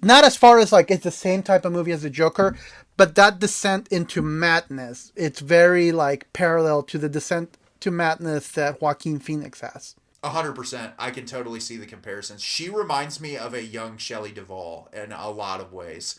not as far as like it's the same type of movie as the Joker, but that descent into madness, it's very like parallel to the descent to madness that Joaquin Phoenix has. 100%. I can totally see the comparisons. She reminds me of a young Shelley Duvall in a lot of ways.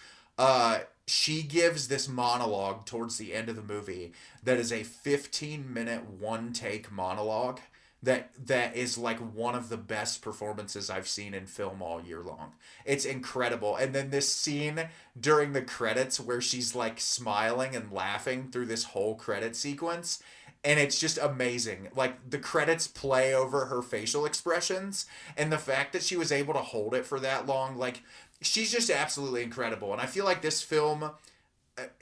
She gives this monologue towards the end of the movie that is a 15-minute one-take monologue that is like one of the best performances I've seen in film all year long. It's incredible. And then this scene during the credits where she's like smiling and laughing through this whole credit sequence, and it's just amazing. Like the credits play over her facial expressions, and the fact that she was able to hold it for that long, like she's just absolutely incredible. And I feel like this film,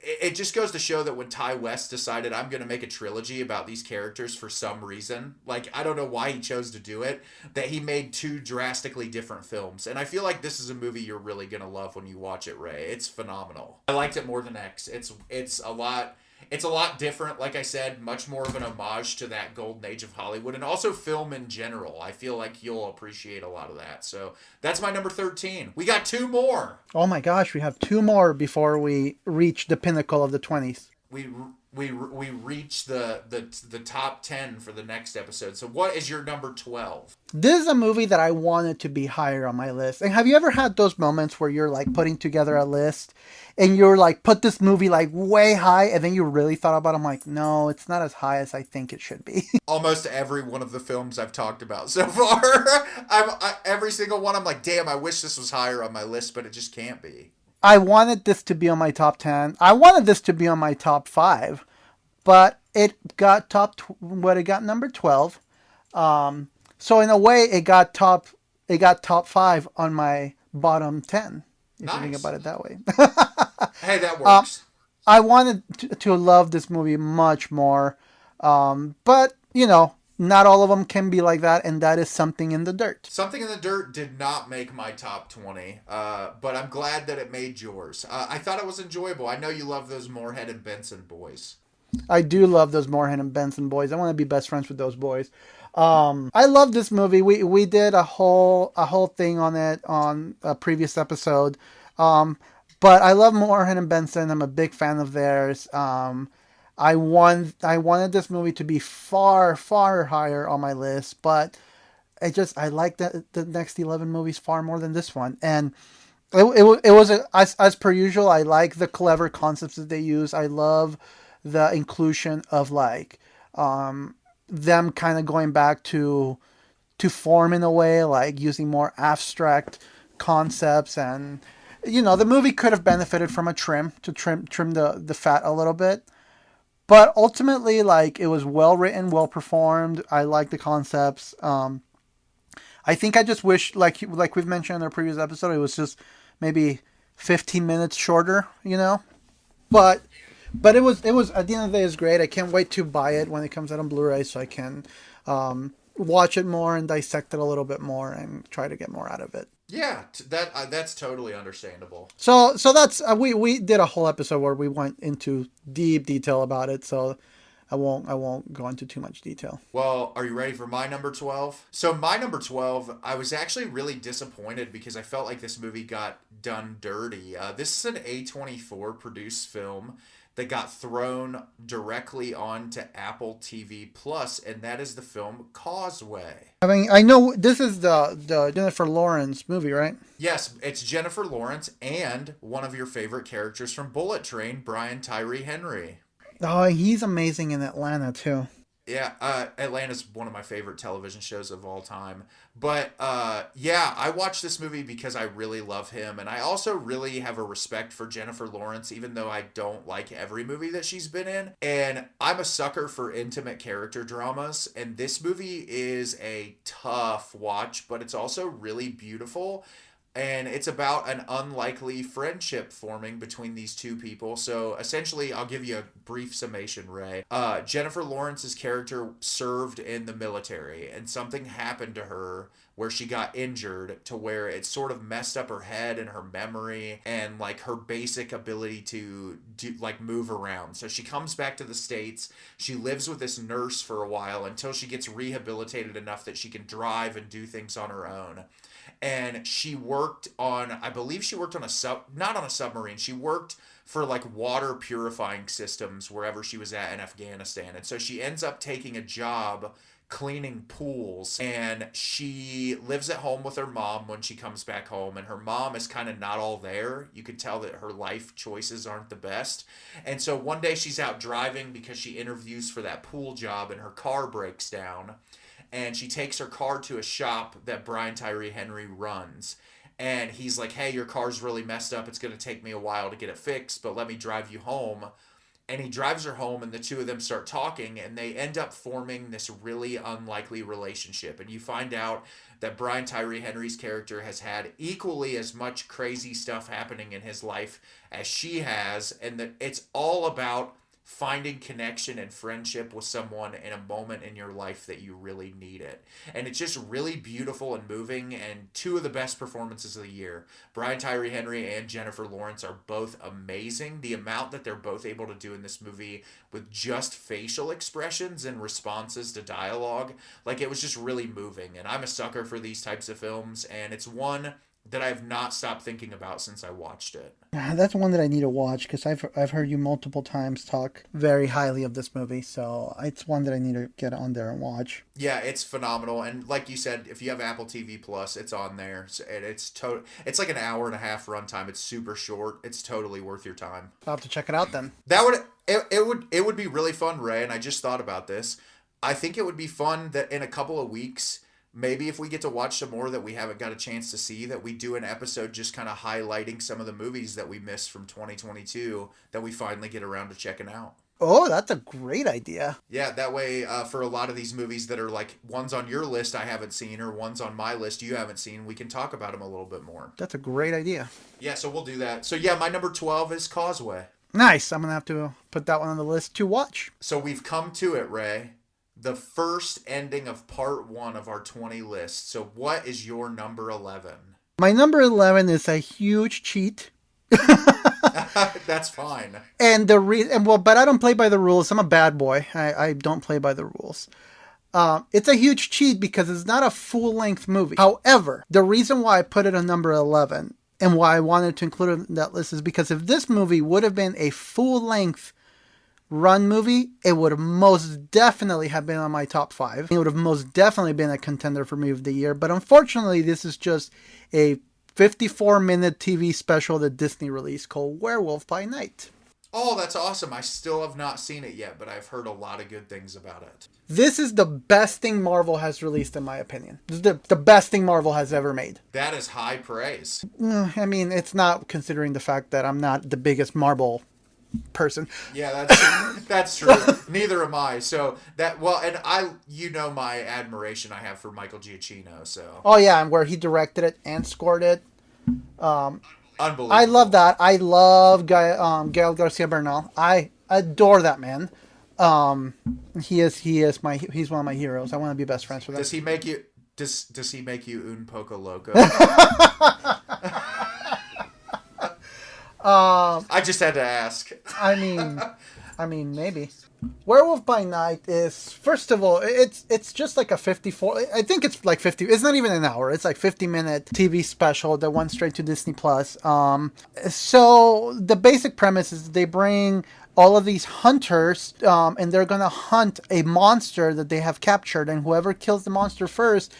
it just goes to show that when Ty West decided I'm going to make a trilogy about these characters for some reason, like I don't know why he chose to do it, that he made two drastically different films. And I feel like this is a movie you're really going to love when you watch it, Ray. It's phenomenal. I liked it more than X. It's a lot different, like I said, much more of an homage to that golden age of Hollywood, and also film in general. I feel like you'll appreciate a lot of that. So that's my number 13. We got two more. Oh my gosh, we have two more before we reach the pinnacle of the 20s. We reach the top 10 for the next episode. So what is your number 12? This is a movie that I wanted to be higher on my list. And have you ever had those moments where you're like putting together a list and you're like, put this movie like way high, and then you really thought about it? I'm like, no, it's not as high as I think it should be. Almost every one of the films I've talked about so far, every single one, I'm like, damn, I wish this was higher on my list, but it just can't be. I wanted this to be on my top 10. I wanted this to be on my top 5, but it got it got number 12. So in a way, it got top 5 on my bottom 10. If you think about it that way. Hey, that works. I wanted to love this movie much more, but you know, not all of them can be like that, and that is Something in the Dirt. Something in the Dirt did not make my top 20, but I'm glad that it made yours. I thought it was enjoyable. I know you love those Moorhead and Benson boys. I do love those Moorhead and Benson boys. I want to be best friends with those boys. I love this movie. We did a whole thing on it on a previous episode. But I love Moorhead and Benson. I'm a big fan of theirs. I wanted this movie to be far, far higher on my list, but I like the next 11 movies far more than this one. And it was as per usual. I like the clever concepts that they use. I love the inclusion of like them kind of going back to form in a way, like using more abstract concepts. And you know, the movie could have benefited from a trim the fat a little bit. But ultimately, like, it was well written, well performed. I like the concepts. I think I just wish, like we've mentioned in our previous episode, it was just maybe 15 minutes shorter, you know. But it was at the end of the day, it's great. I can't wait to buy it when it comes out on Blu-ray, so I can watch it more and dissect it a little bit more and try to get more out of it. Yeah, that's totally understandable. So that's we did a whole episode where we went into deep detail about it. So I won't go into too much detail. Well, are you ready for my number 12? So my number 12, I was actually really disappointed because I felt like this movie got done dirty. This is an A24 produced film that got thrown directly onto Apple TV Plus, and that is the film Causeway. I mean, I know this is the Jennifer Lawrence movie, right? Yes, it's Jennifer Lawrence and one of your favorite characters from Bullet Train, Brian Tyree Henry. Oh, he's amazing in Atlanta too. Yeah, Atlanta's one of my favorite television shows of all time. But yeah, I watched this movie because I really love him, and I also really have a respect for Jennifer Lawrence, even though I don't like every movie that she's been in. And I'm a sucker for intimate character dramas, and this movie is a tough watch, but it's also really beautiful. And it's about an unlikely friendship forming between these two people. So essentially, I'll give you a brief summation, Ray. Jennifer Lawrence's character served in the military, and something happened to her where she got injured to where it sort of messed up her head and her memory and like her basic ability to do like move around. So she comes back to the States. She lives with this nurse for a while until she gets rehabilitated enough that she can drive and do things on her own. And she worked on, I believe she worked on not on a submarine. She worked for like water purifying systems wherever she was at in Afghanistan. And so she ends up taking a job cleaning pools, and she lives at home with her mom when she comes back home, and her mom is kind of not all there. You can tell that her life choices aren't the best. And so one day she's out driving because she interviews for that pool job, and her car breaks down. And she takes her car to a shop that Brian Tyree Henry runs. And he's like, hey, your car's really messed up. It's going to take me a while to get it fixed, but let me drive you home. And he drives her home, and the two of them start talking, and they end up forming this really unlikely relationship. And you find out that Brian Tyree Henry's character has had equally as much crazy stuff happening in his life as she has, and that it's all about finding connection and friendship with someone in a moment in your life that you really need it. And it's just really beautiful and moving, and two of the best performances of the year. Brian Tyree Henry and Jennifer Lawrence are both amazing. The amount that they're both able to do in this movie with just facial expressions and responses to dialogue, like it was just really moving. And I'm a sucker for these types of films, and it's one that I've not stopped thinking about since I watched it. That's one that I need to watch because I've heard you multiple times talk very highly of this movie, so it's one that I need to get on there and watch. Yeah, it's phenomenal, and like you said, if you have Apple TV Plus, it's on there. And it's like an hour and a half runtime. It's super short. It's totally worth your time. I'll have to check it out then. It would be really fun, Ray. And I just thought about this. I think it would be fun that in a couple of weeks, maybe if we get to watch some more that we haven't got a chance to see, that we do an episode just kind of highlighting some of the movies that we missed from 2022 that we finally get around to checking out. Oh, that's a great idea. Yeah, that way for a lot of these movies that are like ones on your list I haven't seen or ones on my list you haven't seen, we can talk about them a little bit more. That's a great idea. Yeah, so we'll do that. So yeah, my number 12 is Causeway. Nice. I'm going to have to put that one on the list to watch. So we've come to it, Ray. The first ending of part 1 of our 20 list. So what is your number 11? My number 11 is a huge cheat. That's fine. And but I don't play by the rules. I'm a bad boy. I don't play by the rules. It's a huge cheat because it's not a full-length movie. However, the reason why I put it on number 11 and why I wanted to include it in that list is because if this movie would have been a full-length run movie, it would have most definitely have been on my top 5. It would have most definitely been a contender for movie of the year. But unfortunately, this is just a 54-minute TV special that Disney released called Werewolf by Night. Oh, that's awesome. I still have not seen it yet, but I've heard a lot of good things about it. This is the best thing Marvel has released, in my opinion. This is the best thing Marvel has ever made. That is high praise. I mean, it's not, considering the fact that I'm not the biggest Marvel person. Yeah, that's true. Neither am I. So and my admiration I have for Michael Giacchino. So. Oh yeah, and where he directed it and scored it. Unbelievable. I love that. I love Gael Garcia Bernal. I adore that man. Um, he's one of my heroes. I want to be best friends with him. Does he make you? Does he make you un poco loco? I just had to ask. I mean, maybe. Werewolf by Night is, first of all, it's just like a 54. I think it's like 50. It's not even an hour. It's like 50-minute TV special that went straight to Disney Plus. So the basic premise is they bring all of these hunters, and they're gonna hunt a monster that they have captured, and whoever kills the monster first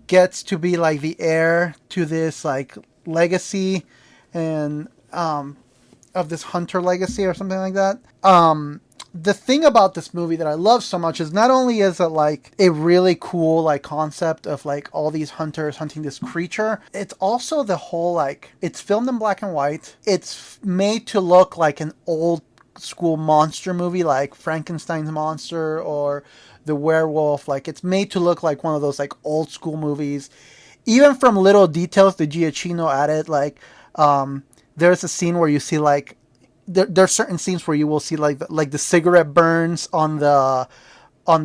gets to be like the heir to this like legacy and of this hunter legacy or something like that. The thing about this movie that I love so much is not only is it like a really cool like concept of like all these hunters hunting this creature, it's also the whole like it's filmed in black and white. It's made to look like an old school monster movie like Frankenstein's monster or the werewolf. Like it's made to look like one of those like old school movies. Even from little details the Giacchino added, like there's a scene where you see like there are certain scenes where you will see like the cigarette burns on the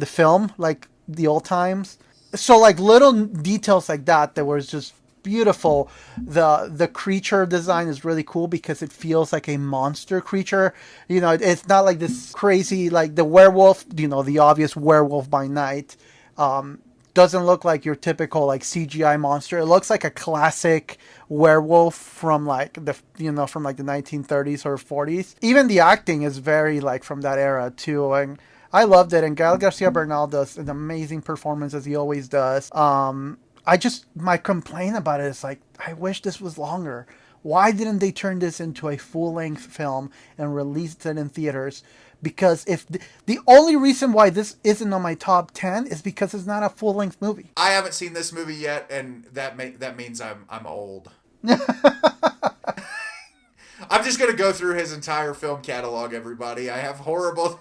film, like the old times. So like little details like that was just beautiful. The creature design is really cool because it feels like a monster creature. You know, it's not like this crazy like the werewolf. You know, the obvious Werewolf by Night. Doesn't look like your typical like CGI monster. It looks like a classic werewolf from like the 1930s or 40s. Even the acting is very like from that era too, and I loved it. And Gael Garcia Bernal does an amazing performance as he always does. My complaint about it is like I wish this was longer. Why didn't they turn this into a full-length film and release it in theaters? Because if the only reason why this isn't on my top 10 is because it's not a full-length movie. I haven't seen this movie yet, and that means I'm old. I'm just gonna go through his entire film catalog, everybody. I have horrible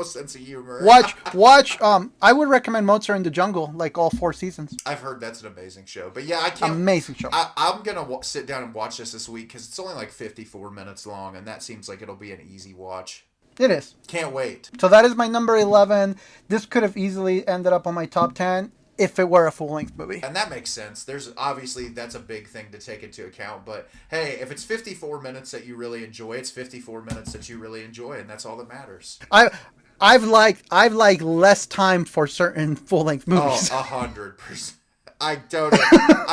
sense of humor. Watch. I would recommend Mozart in the Jungle, like all 4 seasons. I've heard that's an amazing show, but yeah, I can't. Amazing show. I'm gonna sit down and watch this week because it's only like 54 minutes long, and that seems like it'll be an easy watch. It is. Can't wait. So that is my number 11. This could have easily ended up on my top 10 if it were a full-length movie. And that makes sense. There's obviously that's a big thing to take into account, but hey, if it's 54 minutes that you really enjoy, it's 54 minutes that you really enjoy, and that's all that matters. I've liked less time for certain full-length movies. Oh, 100%. I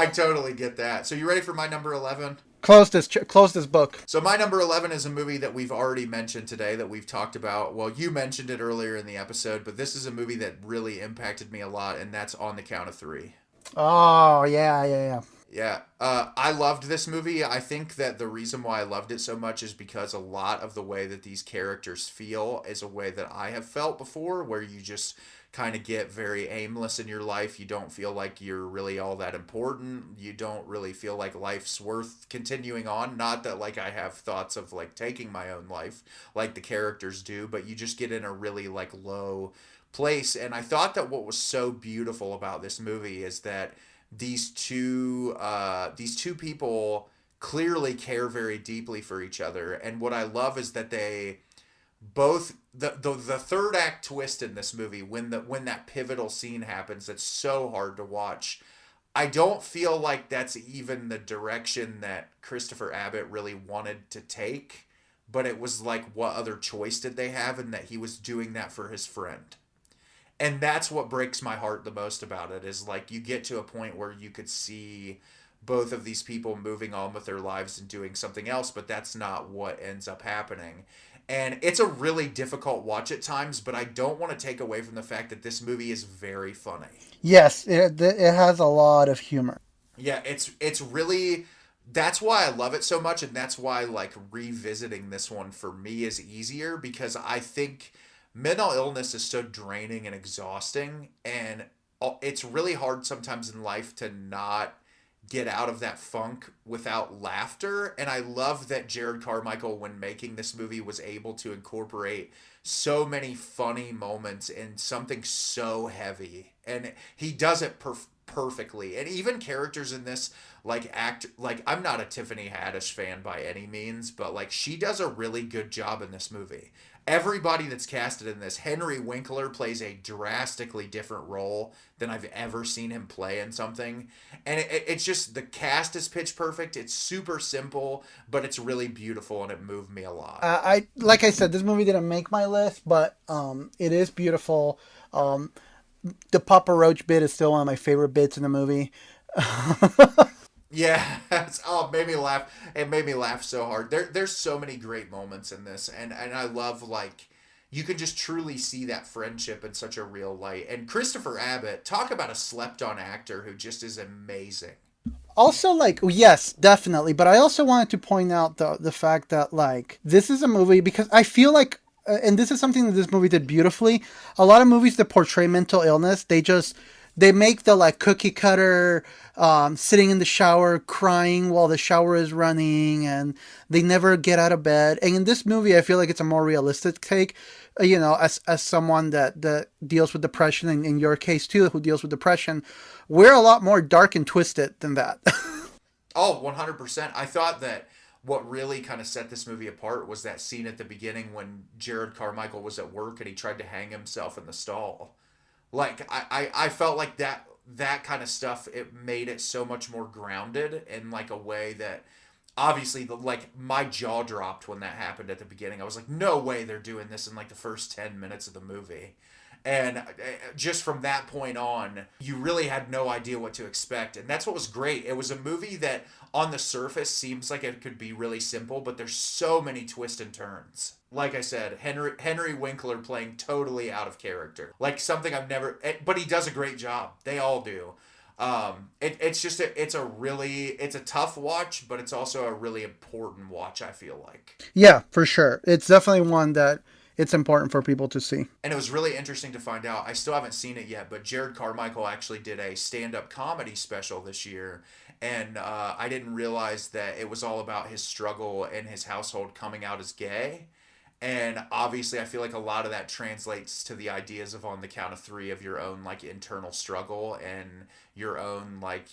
totally get that. So you ready for my number 11? Close this book. So my number 11 is a movie that we've already mentioned today, that we've talked about. Well, you mentioned it earlier in the episode, but this is a movie that really impacted me a lot, and that's On the Count of Three. Oh, yeah. Yeah, I loved this movie. I think that the reason why I loved it so much is because a lot of the way that these characters feel is a way that I have felt before, where you just kind of get very aimless in your life. You don't feel like you're really all that important. You don't really feel like life's worth continuing on. Not that like I have thoughts of like taking my own life like the characters do, but you just get in a really like low place. And I thought that what was so beautiful about this movie is that these two people clearly care very deeply for each other. And what I love is that they both the third act twist in this movie, when that pivotal scene happens, that's so hard to watch. I don't feel like that's even the direction that Christopher Abbott really wanted to take, but it was like, what other choice did they have? And that he was doing that for his friend. And that's what breaks my heart the most about it, is like you get to a point where you could see both of these people moving on with their lives and doing something else, but that's not what ends up happening. And it's a really difficult watch at times, but I don't want to take away from the fact that this movie is very funny. Yes, it has a lot of humor. Yeah, it's really, that's why I love it so much, and that's why like revisiting this one for me is easier, because I think mental illness is so draining and exhausting, and it's really hard sometimes in life to not get out of that funk without laughter. And I love that Jared Carmichael, when making this movie, was able to incorporate so many funny moments in something so heavy, and he does it perfectly. And even characters in this like I'm not a Tiffany Haddish fan by any means, but like she does a really good job in this movie. everybody that's casted in this, Henry Winkler plays a drastically different role than I've ever seen him play in something. And it's just, the cast is pitch perfect. It's super simple, but it's really beautiful, and it moved me a lot. I like I said, this movie didn't make my list, but it is beautiful. The Papa Roach bit is still one of my favorite bits in the movie. Yeah, it made me laugh. It made me laugh so hard. There's so many great moments in this, and I love, like, you can just truly see that friendship in such a real light. And Christopher Abbott, talk about a slept-on actor who just is amazing. Also, like, yes, definitely, but I also wanted to point out the fact that, like, this is a movie, because I feel like, and this is something that this movie did beautifully. A lot of movies that portray mental illness, they make the, like, cookie cutter, sitting in the shower crying while the shower is running, and they never get out of bed. And in this movie, I feel like it's a more realistic take. As someone that deals with depression, and in your case too, who deals with depression, we're a lot more dark and twisted than that. Oh, 100%. I thought that what really kind of set this movie apart was that scene at the beginning when Jared Carmichael was at work and he tried to hang himself in the stall. Like, I felt like that kind of stuff, it made it so much more grounded in, like, a way that, obviously, my jaw dropped when that happened at the beginning. I was like, no way they're doing this in, like, the first 10 minutes of the movie. And just from that point on, you really had no idea what to expect. And that's what was great. It was a movie that, on the surface, seems like it could be really simple, but there's so many twists and turns. Like I said, Henry Winkler playing totally out of character. Like, something I've never... But he does a great job. They all do. It's a tough watch, but it's also a really important watch, I feel like. Yeah, for sure. It's definitely one that it's important for people to see. And it was really interesting to find out, I still haven't seen it yet, but Jared Carmichael actually did a stand-up comedy special this year, and I didn't realize that it was all about his struggle in his household coming out as gay. And obviously, I feel like a lot of that translates to the ideas of On the Count of Three, of your own, like, internal struggle and your own, like,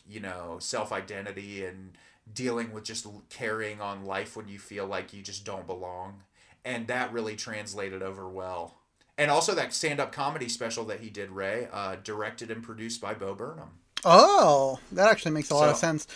self-identity, and dealing with just carrying on life when you feel like you just don't belong. And that really translated over well. And also that stand-up comedy special that he did, Ray, directed and produced by Bo Burnham. Oh, that actually makes a lot of sense.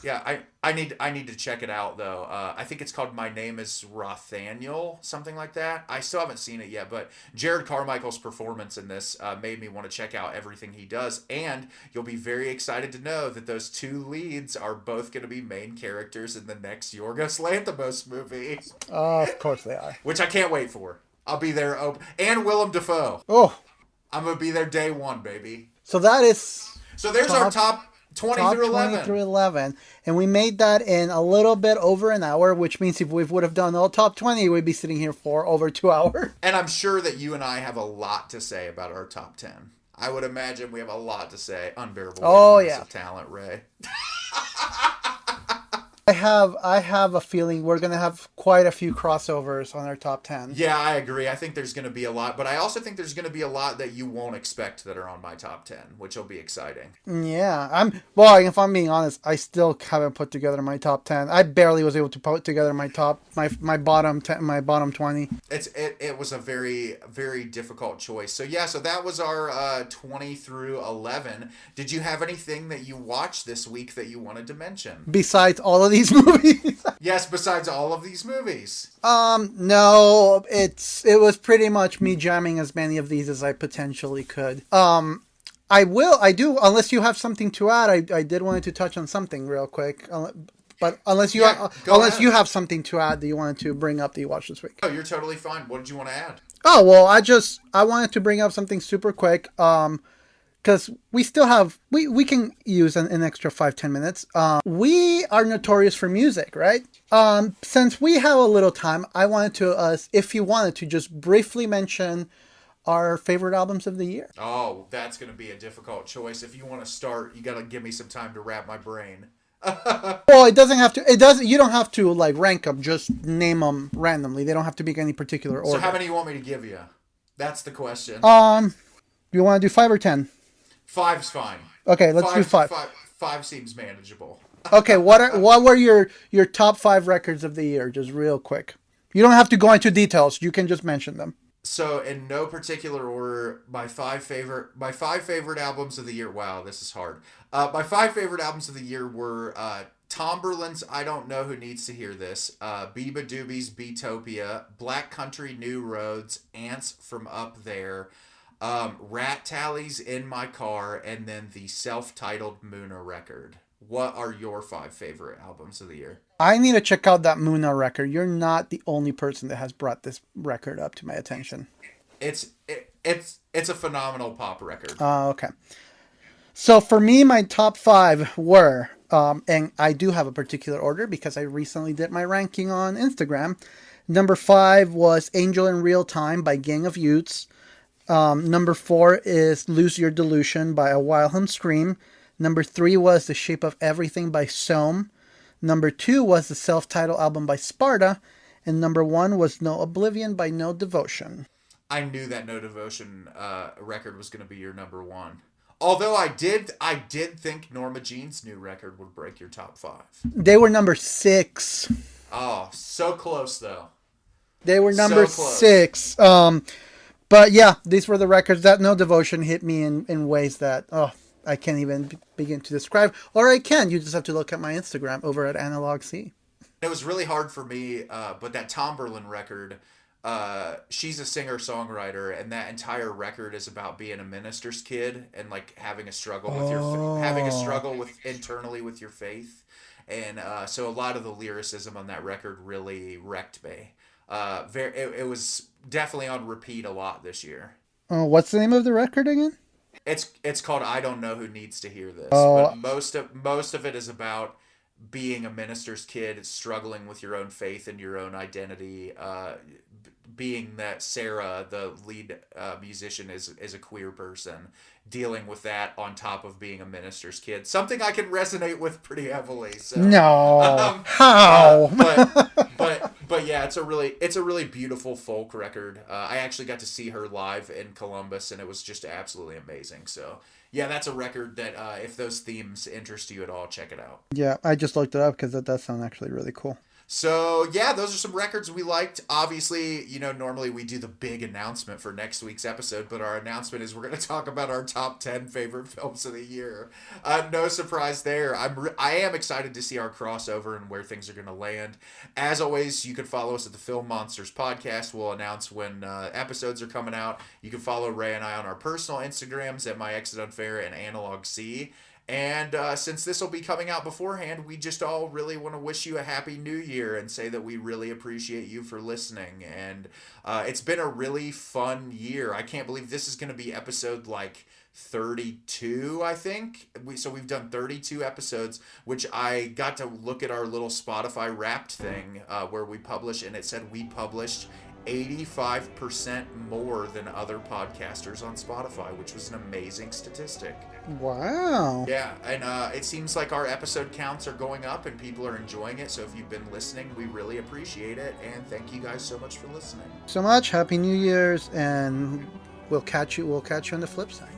Yeah, I need to check it out, though. I think it's called My Name is Rothaniel, something like that. I still haven't seen it yet, but Jared Carmichael's performance in this made me want to check out everything he does. And you'll be very excited to know that those two leads are both going to be main characters in the next Yorgos Lanthimos movie. Of course they are. Which I can't wait for. I'll be there. And Willem Dafoe. Oh. I'm going to be there day one, baby. So that is... So there's our top 20 through 11. 20 through 11. And we made that in a little bit over an hour, which means if we would have done all top 20, we'd be sitting here for over 2 hours. And I'm sure that you and I have a lot to say about our top 10. I would imagine we have a lot to say. Unbearable. Oh, yeah. Talent, Ray. I have a feeling we're going to have quite a few crossovers on our top 10. Yeah, I agree. I think there's going to be a lot, but I also think there's going to be a lot that you won't expect that are on my top 10, which will be exciting. Yeah, if I'm being honest, I still haven't put together my top 10. I barely was able to put together my bottom 10, my bottom 20. It was a very, very difficult choice. So yeah, so that was our 20 through 11. Did you have anything that you watched this week that you wanted to mention? Besides all of these movies? Yes, besides all of these movies. No, it was pretty much me jamming as many of these as I potentially could. I do, unless you have something to add. I did want to touch on something real quick. But unless you have something to add that you wanted to bring up that you watched this week. Oh, you're totally fine. What did you want to add? Oh, well, I wanted to bring up something super quick. Because we still have, we can use an extra 5-10 minutes. We are notorious for music, right? Since we have a little time, I wanted to, if you wanted to, just briefly mention our favorite albums of the year. Oh, that's going to be a difficult choice. If you want to start, you got to give me some time to wrap my brain. Well, you don't have to, like, rank them, just name them randomly. They don't have to be any particular order. So how many you want me to give you? That's the question. You want to do 5 or 10? 5's fine. Okay, let's do 5. 5 seems manageable. Okay, what were your top 5 records of the year? Just real quick. You don't have to go into details. You can just mention them. So in no particular order, my five favorite albums of the year. Wow, this is hard. My five favorite albums of the year were Tom Berlin's "I Don't Know Who Needs to Hear This," Biba Doobie's "Beatopia," Black Country New Roads, Ants from Up There, Rat Tally's "In My Car," and then the self-titled Muna record. What are your five favorite albums of the year? I need to check out that Muna record. You're not the only person that has brought this record up to my attention. It's a phenomenal pop record. Okay. So for me, my top five were, and I do have a particular order because I recently did my ranking on Instagram. Number 5 was Angel in Real Time by Gang of Youths. Number 4 is Lose Your Delusion by A Wilhelm Scream. Number 3 was The Shape of Everything by Soam. Number 2 was the self-titled album by Sparta. And number 1 was No Oblivion by No Devotion. I knew that No Devotion record was going to be your number 1. Although I did think Norma Jean's new record would break your top 5. They were number 6. Oh, so close though. They were number 6. But yeah, these were the records that No Devotion hit me in ways that, I can't even begin to describe. Or I can. You just have to look at my Instagram over at Analog C. It was really hard for me, but that Tom Berlin record, she's a singer-songwriter, and that entire record is about being a minister's kid and like having a struggle with internally with your faith. And so a lot of the lyricism on that record really wrecked me. It was definitely on repeat a lot this year. What's the name of the record again? It's called I Don't Know Who Needs to Hear This. But most of it is about being a minister's kid, struggling with your own faith and your own identity. Being that Sarah, the lead musician, is a queer person, dealing with that on top of being a minister's kid. Something I can resonate with pretty heavily. So no, how? But yeah, it's a really beautiful folk record. I actually got to see her live in Columbus, and it was just absolutely amazing. So yeah, that's a record that if those themes interest you at all, check it out. Yeah, I just looked it up because that does sound actually really cool. So yeah, those are some records we liked. Obviously, normally we do the big announcement for next week's episode, but our announcement is we're going to talk about our top 10 favorite films of the year. No surprise there. I am excited to see our crossover and where things are going to land. As always, you can follow us at the Film Monsters Podcast. We'll announce when episodes are coming out. You can follow Ray and I on our personal Instagrams at MyExitUnfair and Analog C. And since this will be coming out beforehand, we just all really want to wish you a happy new year and say that we really appreciate you for listening. And it's been a really fun year. I can't believe this is going to be episode like 32, I think. So we've done 32 episodes, which I got to look at our little Spotify Wrapped thing where we publish, and it said we published 85% more than other podcasters on Spotify, which was an amazing statistic. Wow. Yeah, and it seems like our episode counts are going up and people are enjoying it. So if you've been listening, we really appreciate it. And thank you guys so much for listening. So much. Happy New Year's, and we'll catch you on the flip side.